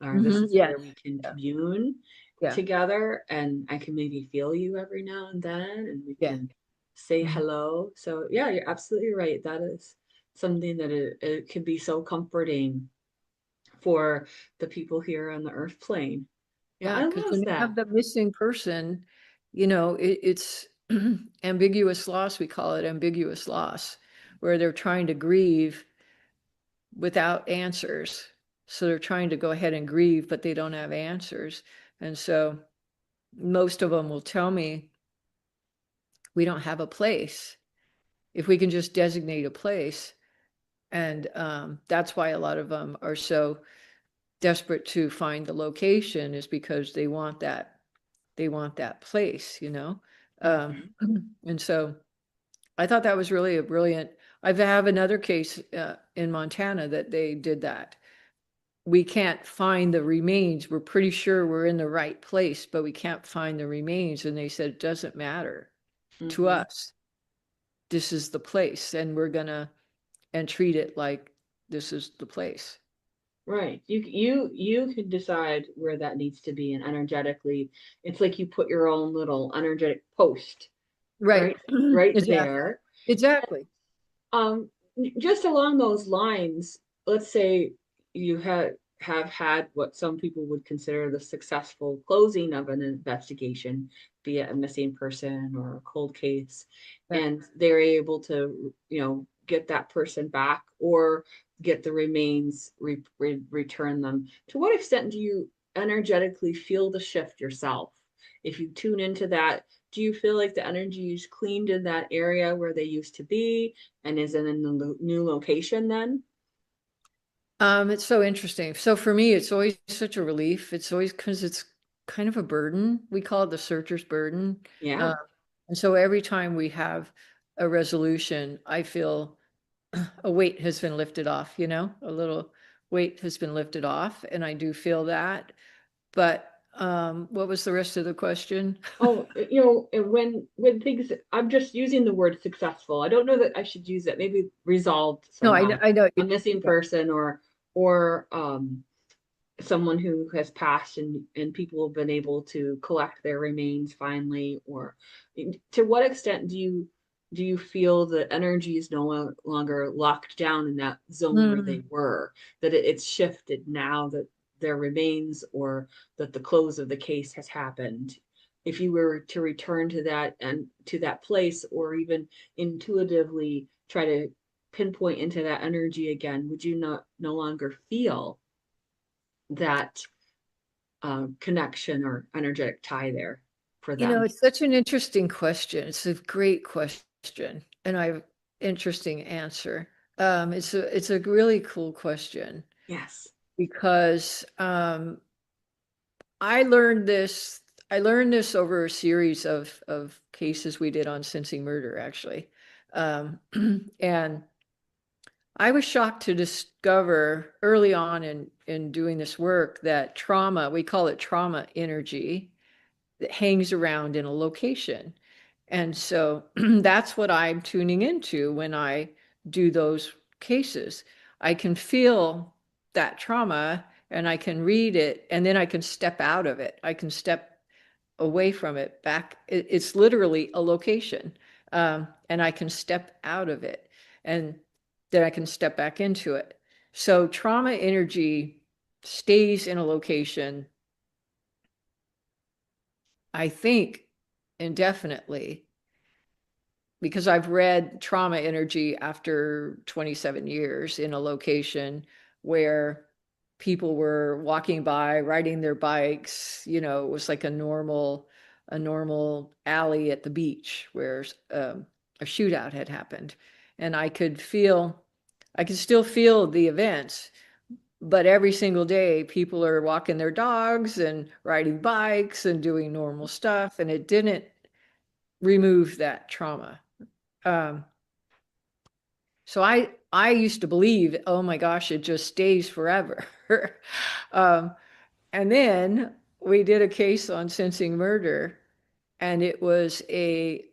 or this is Yes. where we can Yeah. commune Yeah. together, and I can maybe feel you every now and then, and we Yeah. can say Mhm. hello. So yeah, you're absolutely right. That is something that it can be so comforting for the people here on the earth plane. But Yeah. I Because love when you that. have the missing person, it's ambiguous loss. We call it ambiguous loss, where they're trying to grieve without answers. So they're trying to go ahead and grieve, but they don't have answers. And so most of them will tell me, we don't have a place. If we can just designate a place. And that's why a lot of them are so desperate to find the location, is because they want that place. Um, Mhm. and so I thought that was really a brilliant. I have another case in Montana that they did that. We can't find the remains. We're pretty sure we're in the right place, but we can't find the remains. And they said, it doesn't matter to Mhm. us. This is the place, and we're gonna and treat it like this is the place. Right. You can decide where that needs to be, and energetically, it's like you put your own little energetic post Right. right right Exactly. there. Exactly. Um, just along those lines, let's say you have had what some people would consider the successful closing of an investigation, be it a missing person or a cold case, Yeah. and they're able to, get that person back or get the remains, return them. To what extent do you energetically feel the shift yourself? If you tune into that, do you feel like the energy is cleaned in that area where they used to be? And is it in the new location then? It's so interesting. So for me, it's always such a relief. It's always because it's kind of a burden. We call it the searcher's burden. Yeah. Uh, and so every time we have a resolution, I feel a weight has been lifted off, a little weight has been lifted off. And I do feel that. But what was the rest of the question? Oh, when things, I'm just using the word successful. I don't know that I should use it. Maybe resolved No, I know, somehow. I know. A missing person or someone who has passed and people have been able to collect their remains finally, or to what extent do you feel the energy is no longer locked down in that zone where they Mm. were, that it's shifted now that their remains, or that the close of the case has happened? If you were to return to that and to that place, or even intuitively try to pinpoint into that energy again, would you not no longer feel that connection or energetic tie there for You know, them? it's such an interesting question. It's a great question, and I have interesting answer. It's a really cool question Yes. because I learned this I learned this over a series of cases we did on sensing murder, actually. Um, and I was shocked to discover early on in doing this work that trauma, we call it trauma energy, that hangs around in a location. And so that's what I'm tuning into when I do those cases. I can feel that trauma and I can read it, and then I can step out of it. I can step away from it back. It's literally a location. And I can step out of it, and then I can step back into it. So trauma energy stays in a location, I think, indefinitely, because I've read trauma energy after 27 years in a location where people were walking by, riding their bikes. It was like a normal alley at the beach where a shootout had happened. And I could still feel the events, but every single day people are walking their dogs and riding bikes and doing normal stuff. And it didn't remove that trauma. Um, so I used to believe, oh my gosh, it just stays forever. um, and then we did a case on sensing murder, and it was a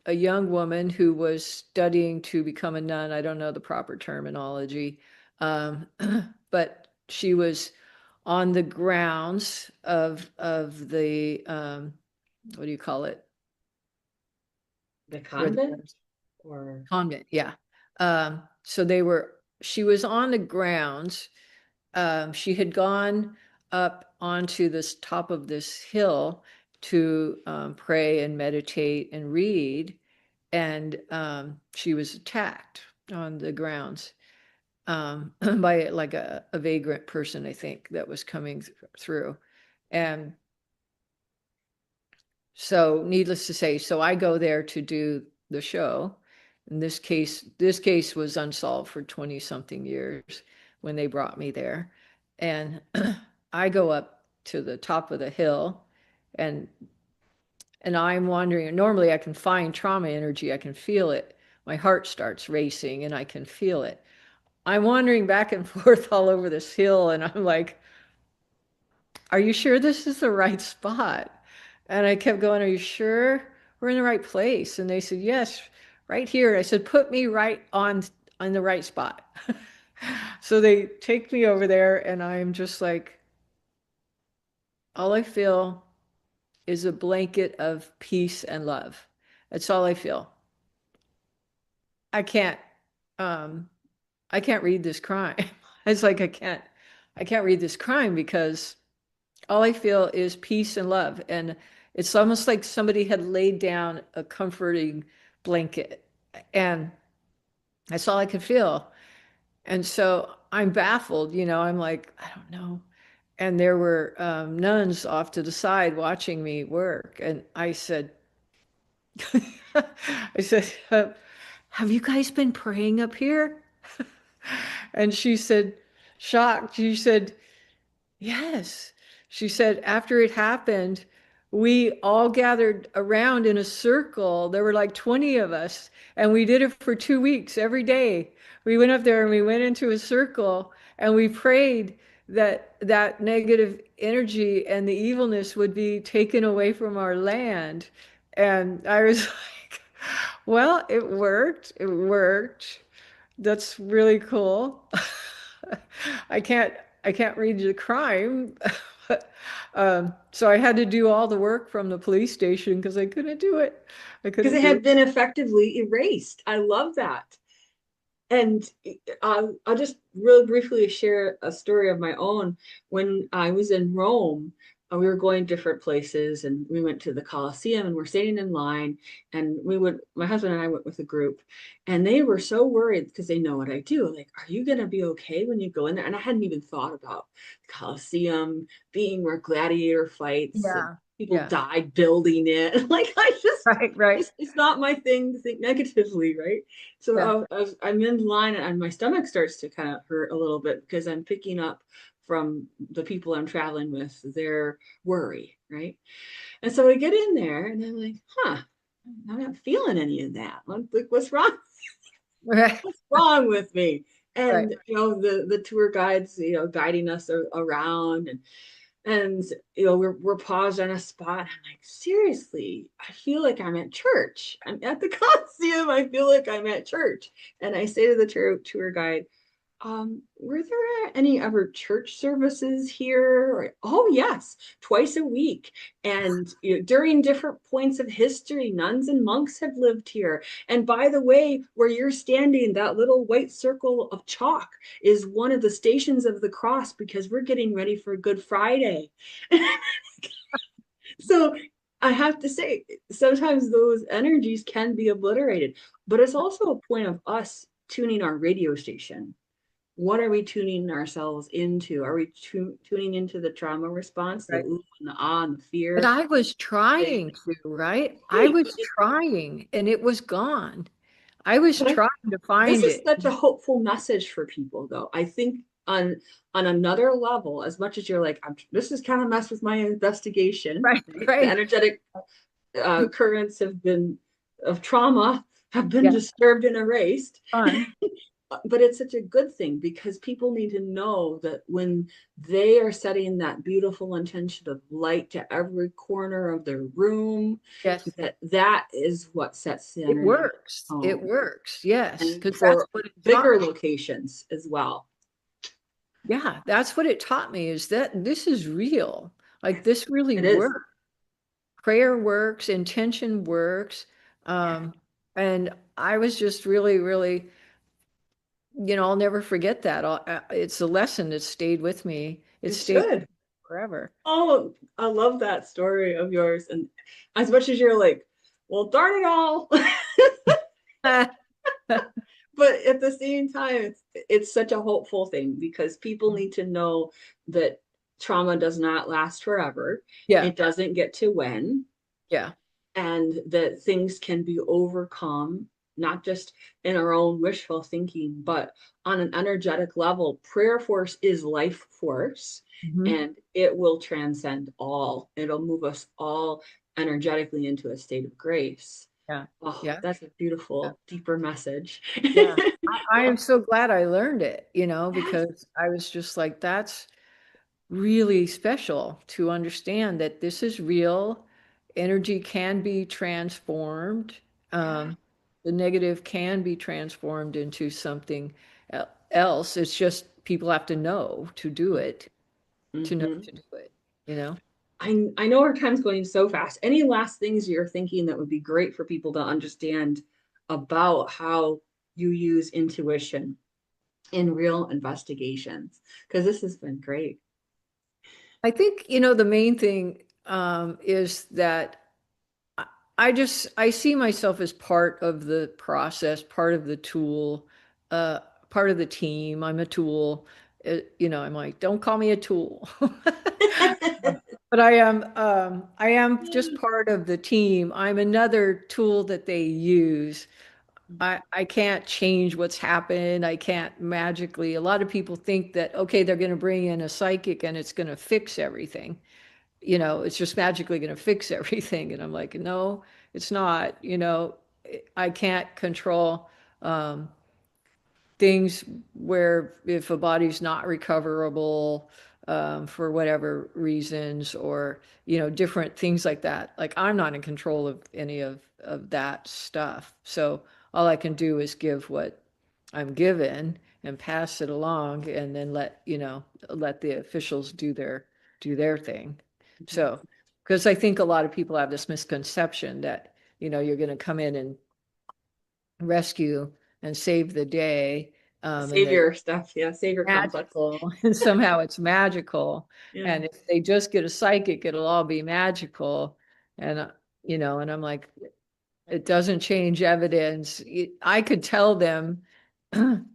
young woman who was studying to become a nun. I don't know the proper terminology, um, but she was on the grounds of the what do you call it? The Where the convent, or convent, yeah. She was on the grounds. She had gone up onto this top of this hill to pray and meditate and read, and she was attacked on the grounds by like a vagrant person, I think, that was coming through. And so, needless to say, so I go there to do the show. In this case was unsolved for 20 something years when they brought me there. And I go up to the top of the hill, and I'm wondering, normally I can find trauma energy, I can feel it. My heart starts racing and I can feel it. I'm wandering back and forth all over this hill, and I'm like, are you sure this is the right spot? And I kept going, are you sure we're in the right place? And they said, yes, right here. I said, put me right on the right spot. So they take me over there, and I'm just like, all I feel is a blanket of peace and love. That's all I feel. I can't um I can't read this crime. It's like I can't read this crime because all I feel is peace and love. And it's almost like somebody had laid down a comforting blanket. And that's all I could feel. And so I'm baffled, I'm like, I don't know. And there were nuns off to the side watching me work. And I said, I said, have you guys been praying up here? And she said, shocked, she said, yes. She said, after it happened, we all gathered around in a circle. There were like 20 of us, and we did it for 2 weeks every day. We went up there and we went into a circle and we prayed that that negative energy and the evilness would be taken away from our land. And I was like, well, it worked. It worked. That's really cool. I can't. I can't read the crime. So I had to do all the work from the police station because I couldn't do it. I Because couldn't it do had it. been effectively erased. I love that. And I'll just really briefly share a story of my own. When I was in Rome, we were going different places, and we went to the Colosseum, and we're standing in line. And my husband and I went with a group, and they were so worried because they know what I do. Like, are you going to be okay when you go in there? And I hadn't even thought about the Colosseum being where gladiator fights and Yeah. people Yeah. died building it. Like, Right. Right. it's not my thing to think negatively, right? So Yeah. I'm in line and my stomach starts to kind of hurt a little bit because I'm picking up from the people I'm traveling with, their worry, right? And so I get in there and I'm like, huh, I'm not feeling any of that. I'm like, what's wrong? Right. What's wrong with me? Right. And the tour guides, guiding us around, and we're paused on a spot. I'm like, seriously, I feel like I'm at church. I'm at the Coliseum. I feel like I'm at church. And I say to the tour guide, were there any ever church services here? Oh, yes, twice a week. And during different points of history, nuns and monks have lived here. And by the way, where you're standing, that little white circle of chalk is one of the stations of the cross because we're getting ready for Good Friday. So I have to say, sometimes those energies can be obliterated, but it's also a point of us tuning our radio station. What are we tuning ourselves into? Are we tuning into the trauma response, the Right. ooh and the ah and the But fear? I was Right. trying to, right? I was trying and it was gone. I was But trying to this find is it. such a hopeful message for people, though. I think on another level, as much as you're like, this is kind of messed with my investigation. Right. Right? The Right. energetic currents of trauma have been Yeah. disturbed and erased. Fun. But it's such a good thing because people need to know that when they are setting that beautiful intention of light to every corner of their room, Yes. that is what sets the It energy works. It home, works. Yes. and Because that's for what it taught bigger me. locations as well. Yeah. That's what it taught me is that this is real. Like this really It is. works. Prayer works, intention works. Yeah, Um, and I was just really, really, I'll never forget that. It's a lesson that stayed with me. It it stayed with should. me forever. Oh, I love that story of yours. And as much as you're like, well, darn it all. But at the same time, it's such a hopeful thing because people need to know that trauma does not last forever. Yeah. It doesn't get to win, Yeah. and that things can be overcome, not just in our own wishful thinking, but on an energetic level. Prayer force is life force, Hmm. and it will transcend all. It'll move us all energetically into a state of grace. Yeah. Oh, Yeah. that's a Yeah. beautiful, deeper message. Yeah. I am Well, so glad I learned it, yes. because I was just like, that's really special to understand that this is real. Energy can be transformed. Yeah. Um, the negative can be transformed into something else. It's just people have to know to do it, to know Mm-hmm. to do it, you know? I know our time's going so fast. Any last things you're thinking that would be great for people to understand about how you use intuition in real investigations? Because this has been great. I think, the main thing is that I I see myself as part of the process, part of the tool, uh, part of the team. I'm a tool. I'm like, don't call me a tool. But I am just part of the team. I'm another tool that they use. I can't change what's happened. I can't magically. A lot of people think that, okay, they're going to bring in a psychic and it's going to fix everything. It's just magically going to fix everything. And I'm like, no, it's not. I can't control um, things where if a body's not recoverable for whatever reasons, or different things like that. Like I'm not in control of any of that stuff. So all I can do is give what I'm given, and pass it along, and then let the officials do their thing. So, because I think a lot of people have this misconception that you're going to come in and rescue and save the day, and that Savior stuff. Yeah, savior complex. magical and somehow it's magical. Yeah. And if they just get a psychic, it'll all be magical. And and I'm like, it doesn't change evidence. I could tell them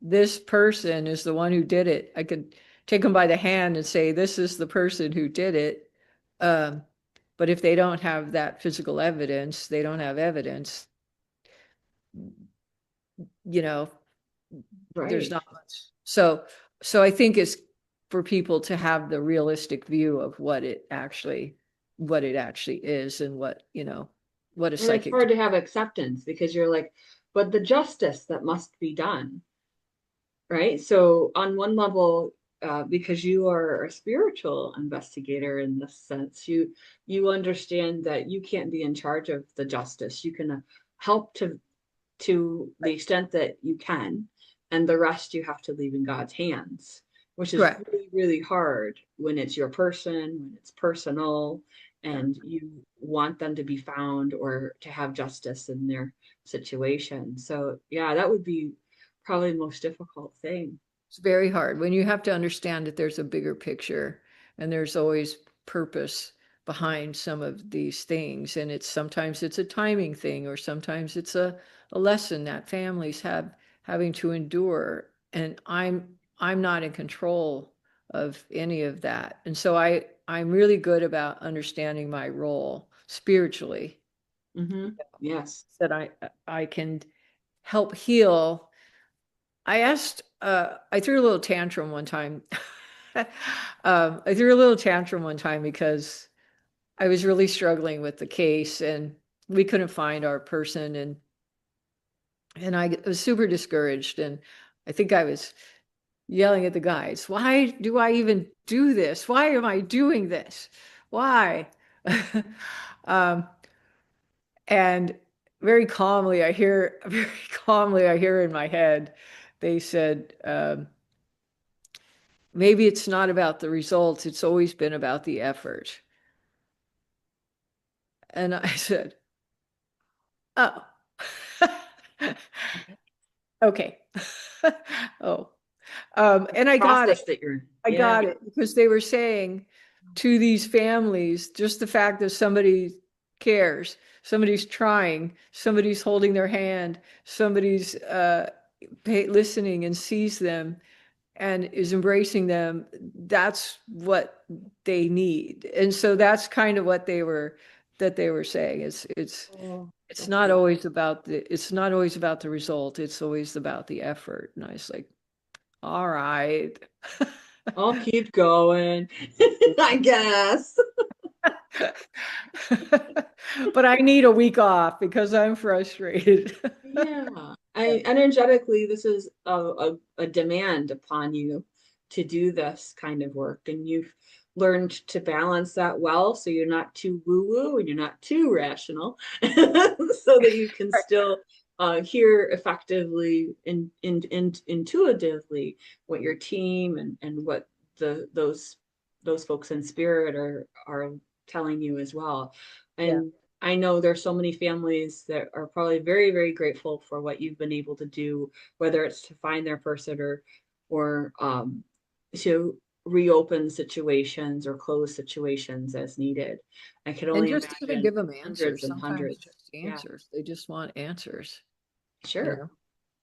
this person is the one who did it. I could take them by the hand and say, this is the person who did it. Um, but if they don't have that physical evidence, they don't have evidence, you know, there's Right. not much. So I think it's for people to have the realistic view of what it actually is, and what a And it's psychic. hard to have acceptance because you're like, but the justice that must be done, right? So on one level, because you are a spiritual investigator in this sense, you understand that you can't be in charge of the justice. You can help to the extent that you can, and the rest you have to leave in God's hands, which is Correct. really, really hard when it's your person, when it's personal, Yeah. and you want them to be found or to have justice in their situation. So, yeah, that would be probably the most difficult thing. It's very hard when you have to understand that there's a bigger picture, and there's always purpose behind some of these things. And sometimes it's a timing thing, or sometimes it's a lesson that families having to endure. And I'm not in control of any of that. And so I'm really good about understanding my role spiritually, Yes. that I can help heal. I threw a little tantrum one time. I threw a little tantrum one time because I was really struggling with the case, and we couldn't find our person, and I was super discouraged, and I think I was yelling at the guys, why do I even do this? Why am I doing this? Why? um, and very calmly I hear in my head, they said, maybe it's not about the results, it's always been about the effort. And I said, oh, okay. Oh, and I got it. Process that you're in. I Yeah. got it because they were saying to these families, just the fact that somebody cares, somebody's trying, somebody's holding their hand, somebody's listening and sees them and is embracing them, that's what they need. And so that's kind of what they were saying. Oh, it's that's not beautiful. always about the result. It's always about the effort. And I was like, all right. I'll keep going, I guess. But I need a week off because I'm frustrated. Yeah. I energetically, this is a demand upon you to do this kind of work. And you've learned to balance that well so you're not too woo-woo and you're not too rational, so that you can still hear effectively and intuitively what your team and what those folks in spirit are telling you as well. Yeah. And I know there's so many families that are probably very, very grateful for what you've been able to do, whether it's to find their person or to reopen situations or close situations as needed. I can And only just even imagine give them hundreds answers. and Sometimes hundreds. just Yeah, answers. They just want answers, you sure. know?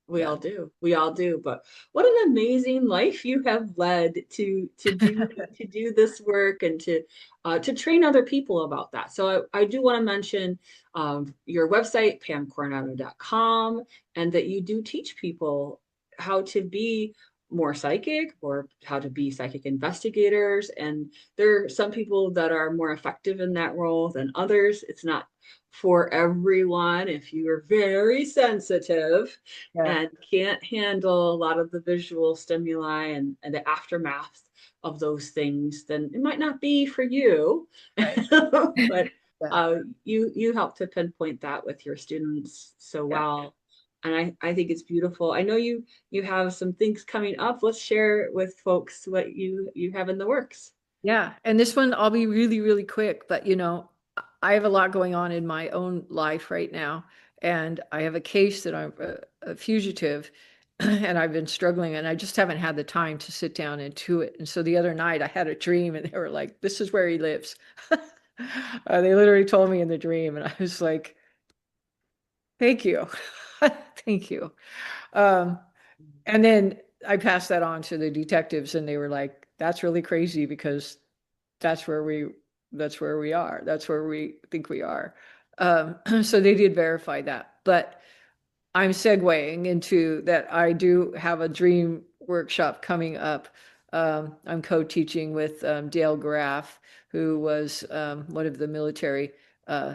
We Yeah. all do. We all do. But what an amazing life you have led to do this work and to train other people about that. So I do want to mention your website, pamcoronado.com, and that you do teach people how to be more psychic or how to be psychic investigators. And there are some people that are more effective in that role than others. It's not for everyone. If you are very sensitive Yeah. and can't handle a lot of the visual stimuli and the aftermath of those things, then it might not be for you. Right. But Yeah. you help to pinpoint that with your students so Yeah. well. and I think it's beautiful. I know you have some things coming up. Let's share with folks what you have in the works. Yeah, and this one I'll be really, really quick, but I have a lot going on in my own life right now, and I have a case that I'm a fugitive, and I've been struggling, and I just haven't had the time to sit down and do it. And so the other night I had a dream, and they were like, "This is where he lives." They literally told me in the dream, and I was like, "Thank you, thank you." Um, and then I passed that on to the detectives, and they were like, "That's really crazy because." that's where we that's where we are. That's where we think we are. So they did verify that. But I'm segueing into that I do have a dream workshop coming up. I'm co-teaching with Dale Graff, who was one of the military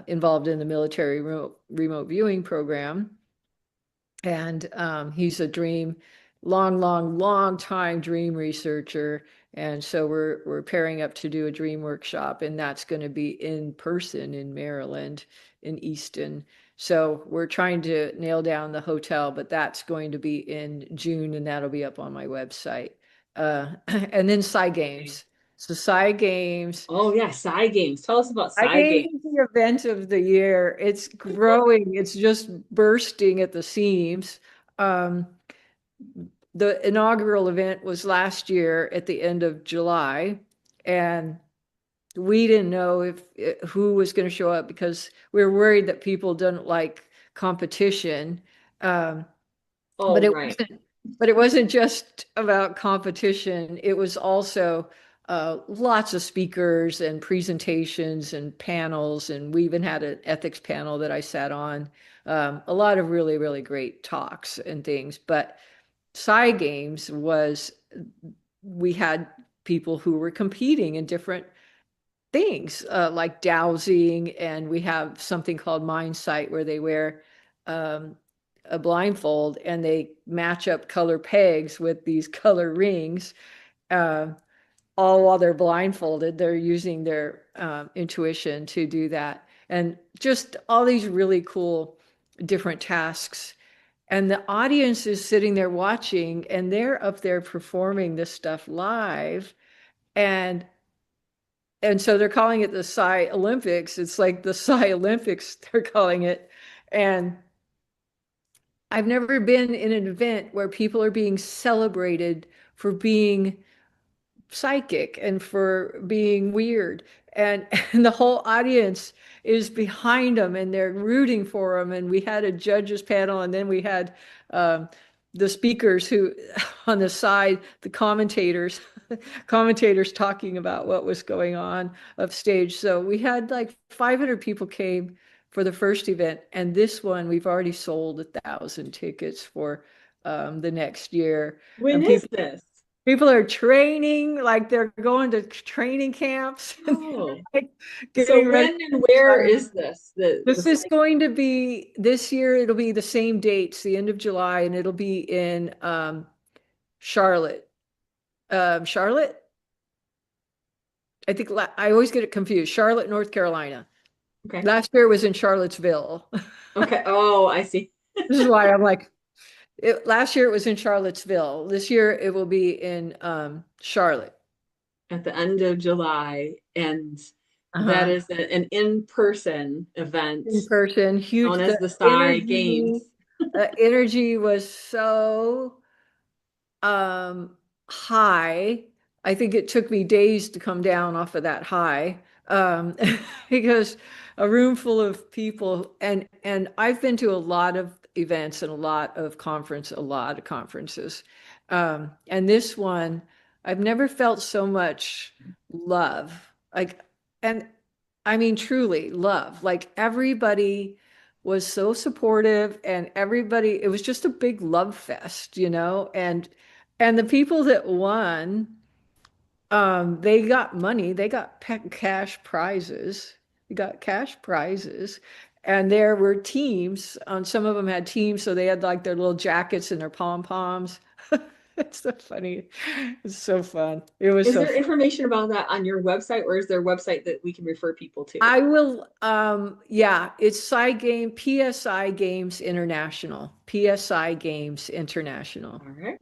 involved in the military remote viewing program. And he's a long time dream researcher. And so we're pairing up to do a dream workshop, and that's going to be in person in Maryland, in Easton. So we're trying to nail down the hotel, but that's going to be in June, and that'll be up on my website. And then Psy Games. So Psy Games. Oh yeah, side games. Tell us about I side gave games. it the event of the year. It's growing. It's just bursting at the seams. Um, the inaugural event was last year at the end of July, and we didn't know if who was going to show up because we were worried that people didn't like competition. Um, but Oh, it right. wasn't. But it wasn't just about competition. It was also lots of speakers and presentations and panels, and we even had an ethics panel that I sat on. A lot of really, really great talks and things. But Sci Games was we had people who were competing in different things, like dowsing, and we have something called Mind Sight where they wear um, a blindfold and they match up color pegs with these color rings. Uh, all while they're blindfolded, they're using their intuition to do that. And just all these really cool different tasks. And the audience is sitting there watching, and they're up there performing this stuff live. And so they're calling it the Psy Olympics. It's like the Psy Olympics, they're calling it. And I've never been in an event where people are being celebrated for being psychic and for being weird. And, and the whole audience is behind them and they're rooting for them. And we had a judges panel, and then we had um, the speakers who on the side, the commentators, commentators talking about what was going on upstage. So we had like 500 people came for the first event, and this one we've already sold 1,000 tickets for the next year. When And is this? people are training, like they're going to training camps and Oh, like so getting ready. when and where is this? The This is site. going to be this year, it'll be the same dates, the end of July, and it'll be in Charlotte. Charlotte? I think I always get it confused. Charlotte, North Carolina. Okay. Last year it was in Charlottesville. Okay. Oh, I see. This is why I'm like, last year it was in Charlottesville. This year it will be in Charlotte. At the end of July, and that Uh-huh. is an in-person event In person, known huge. as The the Psy energy, Games. energy was so high. I think it took me days to come down off of that high, because a room full of people, and I've been to a lot of events and a lot of conferences, and this one I've never felt so much love, like, and I mean truly love, like everybody was so supportive, and everybody, it was just a big love fest, and the people that won, they got money, they got cash prizes. They got cash prizes. And there were teams, some of them had teams, so they had like their little jackets and their pom-poms. It's so funny. It's so fun. It was Is so there fun. information about that on your website, or is there a website that we can refer people to? I will, yeah, it's Psy Game, PSI Games International. PSI Games International. All right,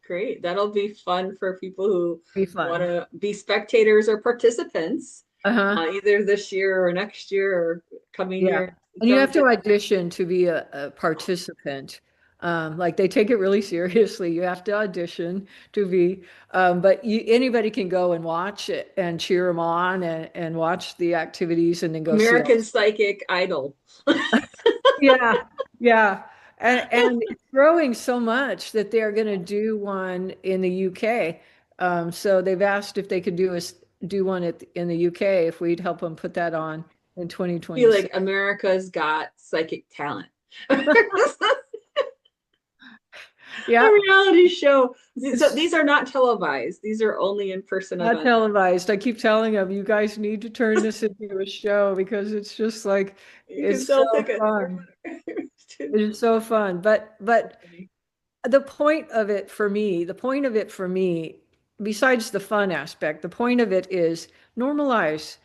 great. That'll be fun for people who Be want fun. to be spectators or participants, Uh-huh. either this year or next year or coming Yeah. year. And you have to audition to be a participant. Like they take it really seriously. You have to audition to be, but anybody can go and watch it and cheer them on and watch the activities and then go see all. American Psychic Idol. Yeah, yeah. And it's growing so much that they're going to do one in the UK. So they've asked if they could do one in the UK if we'd help them put that on in Be like 2026. America's Got Psychic Talent. A Yeah, reality show. So it's these are not televised. These are only in-person not events. televised. I keep telling them, you guys need to turn this into a show because it's just like You can it's so sell tickets. fun. It is so fun. But Funny. the point of it for me, besides the fun aspect, the point of it is normalize,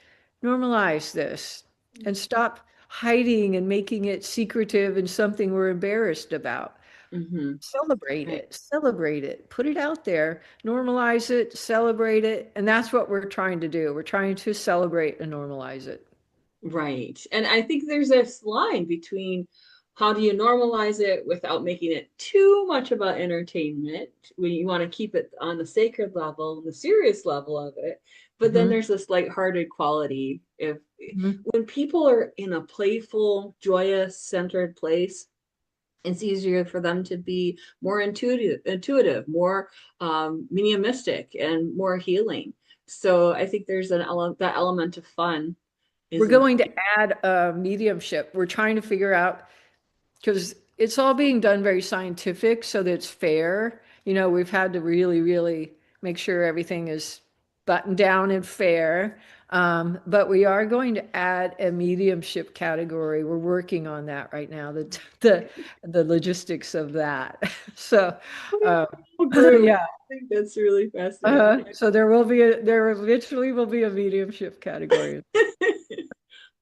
normalize this and stop hiding and making it secretive and something we're embarrassed about. Mm-hmm. Celebrate it, put it out there, normalize it, celebrate it. And that's what we're trying to do. We're trying to celebrate and normalize it. Right. And I think there's this line between how do you normalize it without making it too much about entertainment, when you want to keep it on the sacred level, the serious level of it. But then Mhm. there's this lighthearted quality. If Mhm. when people are in a playful, joyous, centered place, it's easier for them to be more intuitive, more mediumistic, and more healing. So I think there's that element of fun We're is going to important. add mediumship. We're trying to figure out because it's all being done very scientific so that it's fair. We've had to really, really make sure everything is buttoned down and fair. But we are going to add a mediumship category. We're working on that right now, the logistics of that. So, um, Whole group. yeah. I think that's really fascinating. So there eventually will be a mediumship category.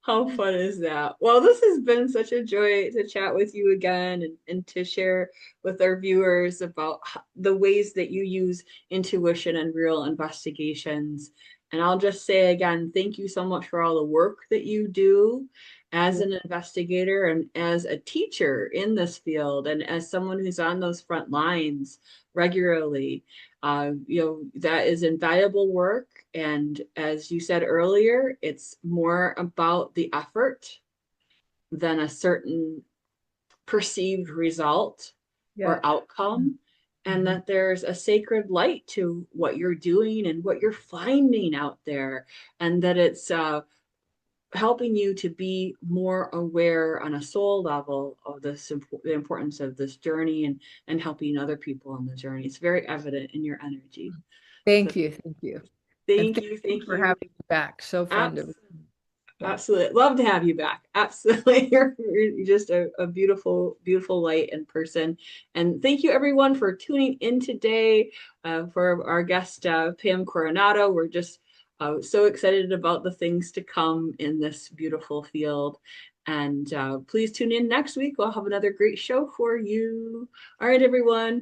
How fun is that? Well, this has been such a joy to chat with you again, and to share with our viewers about the ways that you use intuition and real investigations. And I'll just say again, thank you so much for all the work that you do as an investigator and as a teacher in this field, and as someone who's on those front lines regularly. That is invaluable work. And as you said earlier, it's more about the effort than a certain perceived result Yeah. or outcome. And Mhm. that there's a sacred light to what you're doing and what you're finding out there. And that it's helping you to be more aware on a soul level of the importance of this journey, and helping other people on the journey. It's very evident in your energy. So Thank you. Thank you. And thank thank you, you thank for you. having me back. So fun to, Abs- yeah. Absolutely. Love to have you back. Absolutely. You're just a beautiful, beautiful light and person. And thank you everyone for tuning in today, for our guest, Pam Coronado. We're just so excited about the things to come in this beautiful field. And please tune in next week. We'll have another great show for you. All right, everyone.